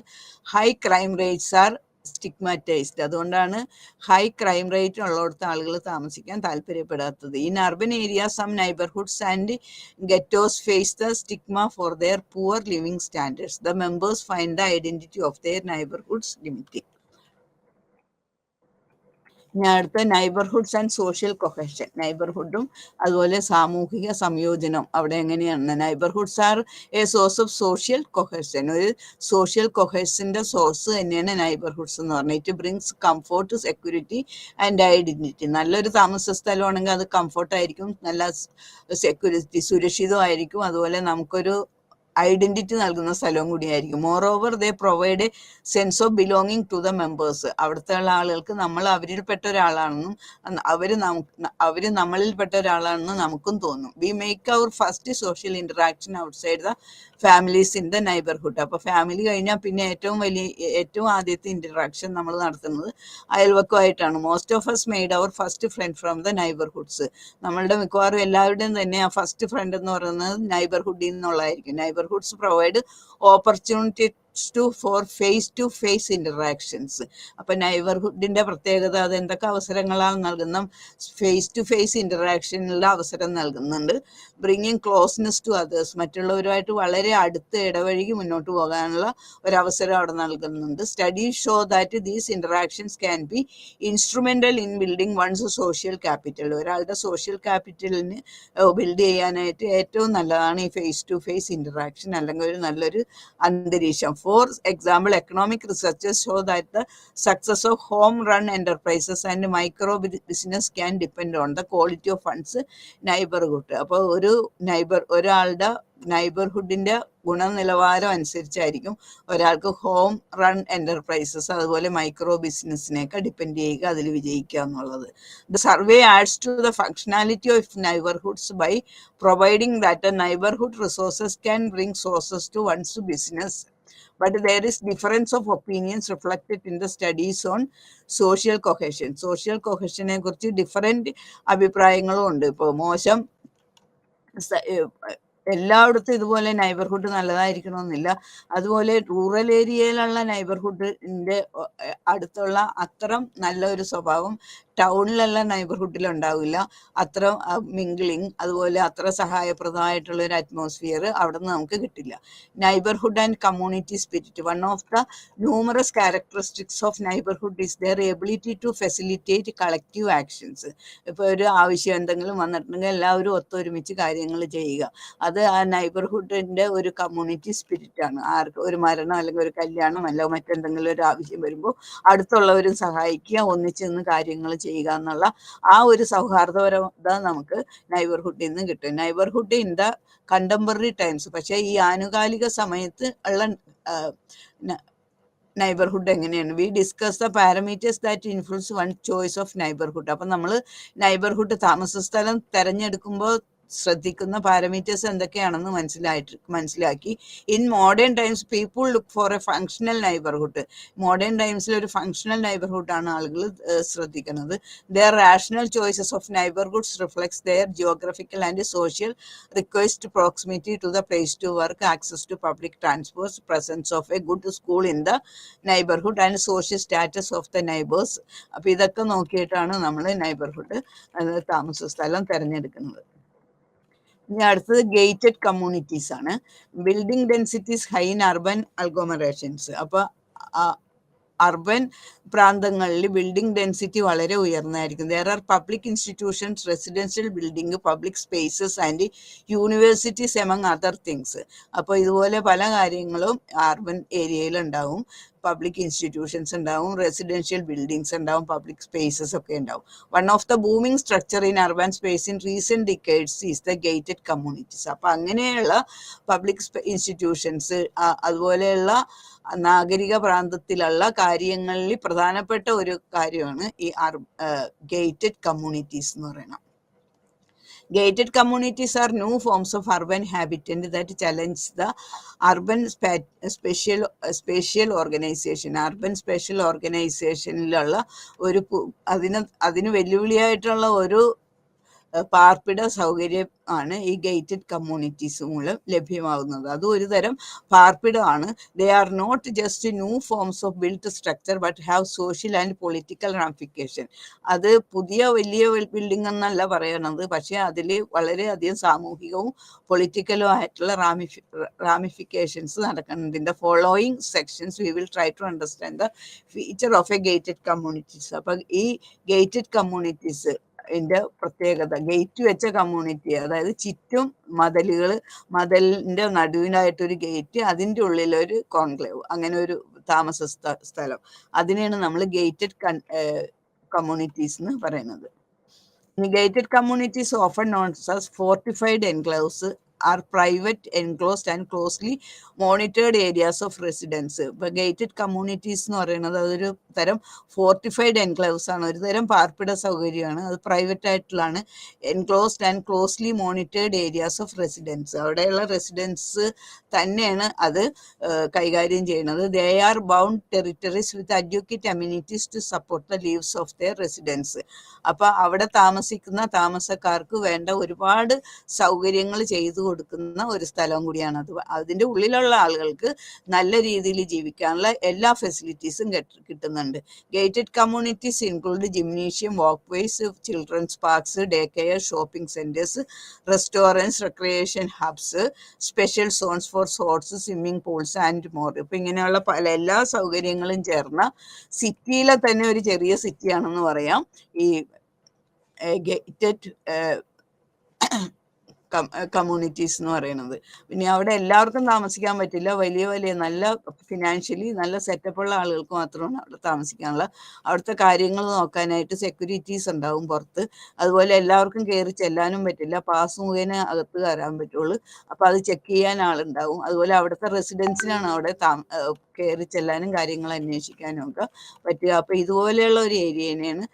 high crime rates are stigmatized. അതുകൊണ്ടാണ് ഹൈ ക്രൈം റേറ്റ് ഉള്ളിടത്ത് ആളുകൾ താമസിക്കാൻ താല്പര്യപ്പെടാത്തത്. In urban area some neighbourhoods and ghettos face the stigma for their poor living standards. The members find the identity of their neighbourhoods limiting. ഇനി അടുത്ത neighbourhoods and social cohesion. നൈബർഹുഡും അതുപോലെ സാമൂഹിക സംയോജനം അവിടെ എങ്ങനെയാണ്? Neighbourhoods are a source of social cohesion. ഒരു social കൊഹഷൻ്റെ സോഴ്സ് തന്നെയാണ് നൈബർഹുഡ്സ് എന്ന് പറഞ്ഞാൽ. It brings comfort, security and identity. നല്ലൊരു താമസ സ്ഥലമാണെങ്കിൽ അത് കംഫോർട്ടായിരിക്കും, നല്ല സെക്യൂരിറ്റി, സുരക്ഷിതമായിരിക്കും, അതുപോലെ നമുക്കൊരു ഐഡന്റിറ്റി നൽകുന്ന സ്ഥലവും കൂടിയായിരിക്കും. Moreover they provide a sense of belonging to the members. അവിടുത്തെ ആളുകൾക്ക് നമ്മൾ അവരിൽപ്പെട്ട ഒരാളാണെന്നും അവർ നമ്മളിൽപ്പെട്ട ഒരാളാണെന്നും നമുക്കും തോന്നും. We make our first social interaction outside the families in the neighbourhood. അപ്പോൾ ഫാമിലി കഴിഞ്ഞാൽ പിന്നെ ഏറ്റവും ആദ്യത്തെ ഇന്ററാക്ഷൻ നമ്മൾ നടത്തുന്നത് അയൽവക്കമായിട്ടാണ്. Most of us made our first friend from the neighbourhoods. നമ്മളുടെ മിക്കവാറും എല്ലാവരുടെയും തന്നെ ആ ഫസ്റ്റ് ഫ്രണ്ട് എന്ന് പറയുന്നത് നൈബർഹുഡിൽ നിന്നുള്ളതായിരിക്കും. Neighbourhoods provide opportunity for face to face interactions. അപ്പം നൈബർഹുഡിന്റെ പ്രത്യേകത അത് എന്തൊക്കെ അവസരങ്ങളാണ് നൽകുന്ന? ഫേസ് ടു ഫേസ് ഇന്ററാക്ഷനുള്ള അവസരം നൽകുന്നുണ്ട്. Bringing closeness to others. മറ്റുള്ളവരുമായിട്ട് വളരെ അടുത്ത് ഇടവഴി മുന്നോട്ട് പോകാനുള്ള ഒരവസരം അവിടെ നൽകുന്നുണ്ട്. Studies show that these interactions can be instrumental in building one's social capital. ഒരാളുടെ സോഷ്യൽ ക്യാപിറ്റലിന് ബിൽഡ് ചെയ്യാനായിട്ട് ഏറ്റവും നല്ലതാണ് ഈ ഫേസ് ടു ഫേസ് ഇന്ററാക്ഷൻ, അല്ലെങ്കിൽ ഒരു നല്ലൊരു അന്തരീക്ഷം. For example, economic researchers show that the success of home-run enterprises and micro business can depend on the quality of funds neighborhood. അപ്പോൾ ഒരാളുടെ നൈബർഹുഡിന്റെ ഗുണനിലവാരം അനുസരിച്ചായിരിക്കും ഒരാൾക്ക് ഹോം റൺ എന്റർപ്രൈസസ് അതുപോലെ മൈക്രോ ബിസിനസ്സിനെയൊക്കെ ഡിപ്പെൻഡ് ചെയ്യുക, അതിൽ വിജയിക്കുക എന്നുള്ളത്. The survey adds to the functionality of neighbourhoods by providing that a neighbourhood resources can bring sources to one's business. But there is difference of opinions reflected in the studies on social cohesion. Social cohesion-നെ കുറിച്ച് different അഭിപ്രായങ്ങളും ഉണ്ട്. ഇപ്പോൾ മോശം എല്ലായിടത്തും ഇതുപോലെ neighbourhood നല്ലതായിരിക്കണമെന്നില്ല. അതുപോലെ rural ഏരിയയിലുള്ള നൈബർഹുഡിൻ്റെ അടുത്തുള്ള അത്രം നല്ലൊരു സ്വഭാവം ടൗണിലുള്ള നൈബർഹുഡിൽ ഉണ്ടാവില്ല. അത്ര മിംഗ്ലിങ്, അതുപോലെ അത്ര സഹായപ്രദമായിട്ടുള്ള ഒരു അറ്റ്മോസ്ഫിയർ അവിടെ നിന്ന് നമുക്ക് കിട്ടില്ല. Neighbourhood and community spirit. One of the numerous characteristics of neighbourhood is their ability to facilitate collective actions. ഇപ്പോൾ ഒരു ആവശ്യം എന്തെങ്കിലും വന്നിട്ടുണ്ടെങ്കിൽ എല്ലാവരും ഒത്തൊരുമിച്ച് കാര്യങ്ങൾ ചെയ്യുക. അത് ആ നൈബർഹുഡിൻ്റെ ഒരു കമ്മ്യൂണിറ്റി സ്പിരിറ്റാണ്. ആർക്ക് ഒരു മരണം അല്ലെങ്കിൽ ഒരു കല്യാണം അല്ല മറ്റെന്തെങ്കിലും ഒരു ആവശ്യം വരുമ്പോൾ അടുത്തുള്ളവരും സഹായിക്കുക, ഒന്നിച്ച് നിന്ന് കാര്യങ്ങൾ ചെയ്യുക എന്നുള്ള ആ ഒരു സൗഹാർദ്ദപരത നമുക്ക് നൈബർഹുഡിൽ നിന്ന് കിട്ടും. Neighbourhood in the contemporary times. പക്ഷേ ഈ ആനുകാലിക സമയത്ത് ഉള്ള നൈബർഹുഡ് എങ്ങനെയാണ്? We discuss the parameters that influence one choice of neighbourhood. അപ്പം നമ്മൾ നൈബർഹുഡ് താമസ സ്ഥലം തിരഞ്ഞെടുക്കുമ്പോൾ ശ്രദ്ധിക്കുന്ന പാരാമീറ്റേഴ്സ് എന്തൊക്കെയാണെന്ന് മനസ്സിലാക്കി. In modern times people look for a functional neighbourhood. Modern ടൈംസിൽ ഒരു ഫങ്ഷണൽ നൈബർഹുഡാണ് ആളുകൾ ശ്രദ്ധിക്കുന്നത്. Their rational choices of neighbourhoods reflects their geographical and social request, proximity to the place to work, access to public transport, presence of a good school in the neighbourhood and social status of the neighbours. അപ്പോൾ ഇതൊക്കെ നോക്കിയിട്ടാണ് നമ്മൾ neighbourhood താമസ സ്ഥലം തിരഞ്ഞെടുക്കുന്നത്. ഇനി അടുത്തത് gated communities ആണ്. Building densities high in urban agglomerations. അപ്പോൾ അർബൻ പ്രാന്തങ്ങളിൽ ബിൽഡിംഗ് ഡെൻസിറ്റി വളരെ ഉയർന്നതായിരിക്കും. There are public institutions, residential building, public spaces and universities among other things. അപ്പോൾ ഇതുപോലെ പല കാര്യങ്ങളും അർബൻ ഏരിയയിൽ ഉണ്ടാവും. പബ്ലിക് ഇൻസ്റ്റിറ്റ്യൂഷൻസ് ഉണ്ടാവും, റെസിഡൻഷ്യൽ ബിൽഡിങ്സ് ഉണ്ടാവും, പബ്ലിക് സ്പേസസ് ഒക്കെ ഉണ്ടാവും. One of the booming structure in urban space in recent decades is the gated communities. അപ്പോൾ അങ്ങനെയുള്ള പബ്ലിക് ഇൻസ്റ്റിറ്റ്യൂഷൻസ്, അതുപോലെയുള്ള നാഗരിക പ്രാന്തത്തിലുള്ള കാര്യങ്ങളിൽ പ്രധാനപ്പെട്ട ഒരു കാര്യമാണ് ഈ ഗേറ്റഡ് കമ്മ്യൂണിറ്റീസ് എന്ന് പറയുന്നത്. Gated communities are new forms of urban habitat that challenge the urban spatial organization. Urban spatial organizationലുള്ള ഒരു അതിന് വെല്ലുവിളിയായിട്ടുള്ള ഒരു പാർപ്പിട സൗകര്യം ആണ് ഈ ഗേറ്റഡ് കമ്മ്യൂണിറ്റീസ് മൂലം ലഭ്യമാകുന്നത്. അത് ഒരു തരം പാർപ്പിടമാണ്. They are not just new forms of built structure but have social and political ramification. അത് പുതിയ വലിയ ബിൽഡിംഗ് എന്നല്ല പറയണത്, പക്ഷേ അതിൽ വളരെയധികം സാമൂഹികവും പൊളിറ്റിക്കലും ആയിട്ടുള്ള റാമിഫിക്കേഷൻസ് നടക്കുന്നുണ്ട്. In the following sections we will try to understand the feature of a gated communities. അപ്പം ഈ ഗേറ്റഡ് കമ്മ്യൂണിറ്റീസ് ന്റെ പ്രത്യേകത, ഗേറ്റ് വെച്ച കമ്മ്യൂണിറ്റി, അതായത് ചുറ്റും മതിലിന്റെ നടുവിനായിട്ടൊരു ഗേറ്റ്, അതിൻ്റെ ഉള്ളിലൊരു കോൺക്ലേവ്, അങ്ങനെ ഒരു താമസ സ്ഥലം, അതിനെയാണ് നമ്മൾ ഗേറ്റഡ് കമ്മ്യൂണിറ്റീസ് എന്ന് പറയുന്നത്. Gated communities, often known as fortified enclaves, are private, enclosed and closely monitored areas of residence. ഇപ്പോൾ ഗേറ്റഡ് കമ്മ്യൂണിറ്റീസ് എന്ന് പറയുന്നത് അതൊരു തരം ഫോർട്ടിഫൈഡ് എൻക്ലേവ്സ് ആണ്, ഒരു തരം പാർപ്പിട സൗകര്യമാണ്. അത് പ്രൈവറ്റ് ആയിട്ടുള്ളതാണ്. Enclosed and closely monitored areas of residence, അവിടെയുള്ള റെസിഡൻസ് തന്നെയാണ് അത് കൈകാര്യം ചെയ്യുന്നത്. They are bound territories with advocate amenities to support the lives of their residence. അപ്പോൾ അവിടെ താമസിക്കുന്ന താമസക്കാർക്ക് വേണ്ട ഒരുപാട് സൗകര്യങ്ങൾ ചെയ്തു കൊടുക്കുന്ന ഒരു സ്ഥലം കൂടിയാണ് അത്. അതിൻ്റെ ഉള്ളിലുള്ള ആളുകൾക്ക് നല്ല രീതിയിൽ ജീവിക്കാനുള്ള എല്ലാ ഫെസിലിറ്റീസും കിട്ടുന്നുണ്ട്. Gated communities include gymnasium, walkways, children's parks, day care, shopping centres, restaurants, recreation hubs, special zones for sports, swimming pools and more. ഇപ്പം ഇങ്ങനെയുള്ള എല്ലാ സൗകര്യങ്ങളും ചേർന്ന സിറ്റിയിലെ തന്നെ ഒരു ചെറിയ സിറ്റിയാണെന്ന് പറയാം ഈ ഗേറ്റഡ് കമ്മ്യൂണിറ്റീസ് എന്ന് പറയുന്നത്. പിന്നെ അവിടെ എല്ലാവർക്കും താമസിക്കാൻ പറ്റില്ല. വലിയ വലിയ നല്ല ഫിനാൻഷ്യലി നല്ല സെറ്റപ്പുള്ള ആളുകൾക്ക് മാത്രമാണ് അവിടെ താമസിക്കാനുള്ള. അവിടുത്തെ കാര്യങ്ങൾ നോക്കാനായിട്ട് സെക്യൂരിറ്റീസ് ഉണ്ടാവും പുറത്ത്. അതുപോലെ എല്ലാവർക്കും കയറി ചെല്ലാനും പറ്റില്ല, പാസ് മുഖേന അകത്ത് കയറാൻ പറ്റുള്ളൂ. അപ്പോൾ അത് ചെക്ക് ചെയ്യാൻ ആളുണ്ടാവും. അതുപോലെ അവിടുത്തെ റെസിഡൻസിനാണ് അവിടെ കയറി ചെല്ലാനും കാര്യങ്ങൾ അന്വേഷിക്കാനും ഒക്കെ പറ്റുക. അപ്പോൾ ഇതുപോലെയുള്ള ഒരു ഏരിയനെയാണ്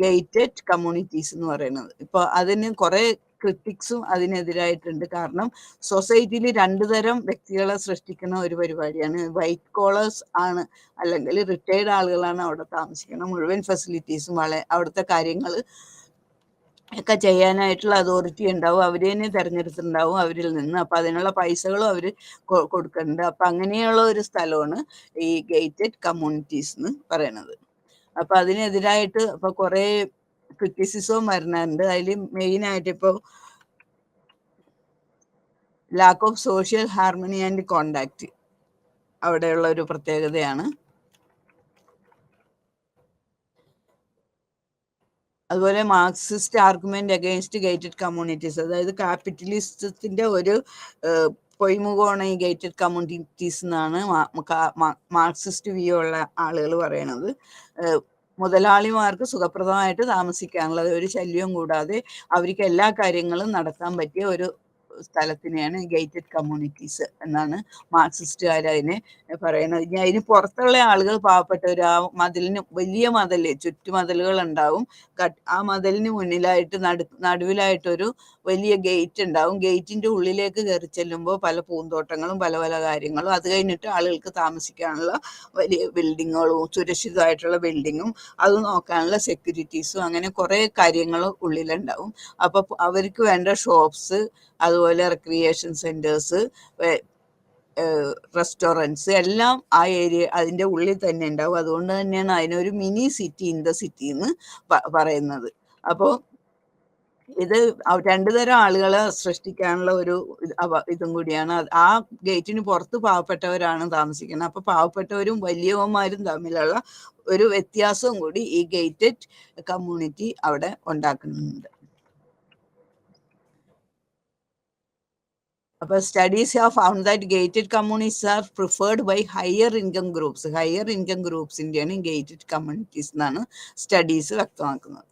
ഗേറ്റഡ് കമ്മ്യൂണിറ്റീസ് എന്ന് പറയുന്നത്. ഇപ്പോൾ അതിന് കുറേ ക്രിറ്റിക്സും അതിനെതിരായിട്ടുണ്ട്. കാരണം സൊസൈറ്റിയിൽ രണ്ടു തരം വ്യക്തികളെ സൃഷ്ടിക്കുന്ന ഒരു പരിപാടിയാണ്. വൈറ്റ് കോളേഴ്സ് ആണ്, അല്ലെങ്കിൽ റിട്ടയർഡ് ആളുകളാണ് അവിടെ താമസിക്കുന്നത്. മുഴുവൻ ഫെസിലിറ്റീസും അവിടുത്തെ കാര്യങ്ങൾ ഒക്കെ ചെയ്യാനായിട്ടുള്ള അതോറിറ്റി ഉണ്ടാവും. അവർ തന്നെ തിരഞ്ഞെടുത്തിട്ടുണ്ടാവും അവരിൽ നിന്ന്. അപ്പം അതിനുള്ള പൈസകളും അവർ കൊടുക്കുന്നുണ്ട്. അപ്പം അങ്ങനെയുള്ള ഒരു സ്ഥലമാണ് ഈ ഗേറ്റഡ് കമ്മ്യൂണിറ്റീസ് എന്ന് പറയുന്നത്. അപ്പം അതിനെതിരായിട്ട് ഇപ്പോൾ കുറേ ക്രിറ്റിസിസവും വരുന്നുണ്ട്. അതിൽ മെയിനായിട്ട് ഇപ്പോൾ lack of social harmony and contact അവിടെയുള്ള ഒരു പ്രത്യേകതയാണ്. അതുപോലെ Marxist argument against gated communities, അതായത് ക്യാപിറ്റലിസത്തിന്റെ ഒരു പൊയ്മുഖമാണ് ഈ ഗേറ്റഡ് കമ്മ്യൂണിറ്റീസ് എന്നാണ് മാർക്സിസ്റ്റ് വ്യൂ ഉള്ള ആളുകൾ പറയണത്. മുതലാളിമാർക്ക് സുഖപ്രദമായിട്ട് താമസിക്കാനുള്ള ഒരു ശല്യവും കൂടാതെ അവർക്ക് എല്ലാ കാര്യങ്ങളും നടത്താൻ പറ്റിയ ഒരു സ്ഥലത്തിനെയാണ് ഗേറ്റഡ് കമ്മ്യൂണിറ്റീസ് എന്നാണ് മാർക്സിസ്റ്റുകാർ അതിനെ പറയുന്നത്. ഇനി അതിന് പുറത്തുള്ള ആളുകൾ പാവപ്പെട്ടവർ, ആ മതിലിന് വലിയ മതിൽ, ചുറ്റുമതിലുകൾ ഉണ്ടാവും. ആ മതിലിന് മുന്നിലായിട്ട് നടുവിലായിട്ടൊരു വലിയ ഗേറ്റ് ഉണ്ടാവും. ഗേറ്റിന്റെ ഉള്ളിലേക്ക് കയറി ചെല്ലുമ്പോൾ പല പൂന്തോട്ടങ്ങളും പല പല കാര്യങ്ങളും, അത് കഴിഞ്ഞിട്ട് ആളുകൾക്ക് താമസിക്കാനുള്ള വലിയ ബിൽഡിങ്ങുകളും സുരക്ഷിതമായിട്ടുള്ള ബിൽഡിങ്ങും അത് നോക്കാനുള്ള സെക്യൂരിറ്റീസും അങ്ങനെ കുറേ കാര്യങ്ങൾ ഉള്ളിലുണ്ടാവും. അപ്പോൾ അവർക്ക് വേണ്ട ഷോപ്സ്, അതുപോലെ റിക്രിയേഷൻ സെന്റേഴ്സ്, റെസ്റ്റോറൻറ്റ്സ് എല്ലാം ആ ഏരിയ അതിൻ്റെ ഉള്ളിൽ തന്നെ ഉണ്ടാവും. അതുകൊണ്ട് തന്നെയാണ് അതിനൊരു mini city in the city എന്ന് പറയുന്നത്. അപ്പോൾ ഇത് രണ്ടു തരം ആളുകളെ സൃഷ്ടിക്കാനുള്ള ഒരു ഇതും കൂടിയാണ്. ആ ഗേറ്റിന് പുറത്ത് പാവപ്പെട്ടവരാണ് താമസിക്കുന്നത്. അപ്പോൾ പാവപ്പെട്ടവരും വലിയവന്മാരും തമ്മിലുള്ള ഒരു വ്യത്യാസവും കൂടി ഈ ഗേറ്റഡ് കമ്മ്യൂണിറ്റി അവിടെ ഉണ്ടാക്കുന്നുണ്ട്. അപ്പോൾ studies have found that gated communities are preferred by higher income groups. Higher income ഗ്രൂപ്പ്സിൻ്റെയാണ് ഗേറ്റഡ് കമ്മ്യൂണിറ്റീസ് എന്നാണ് സ്റ്റഡീസ് വ്യക്തമാക്കുന്നത്.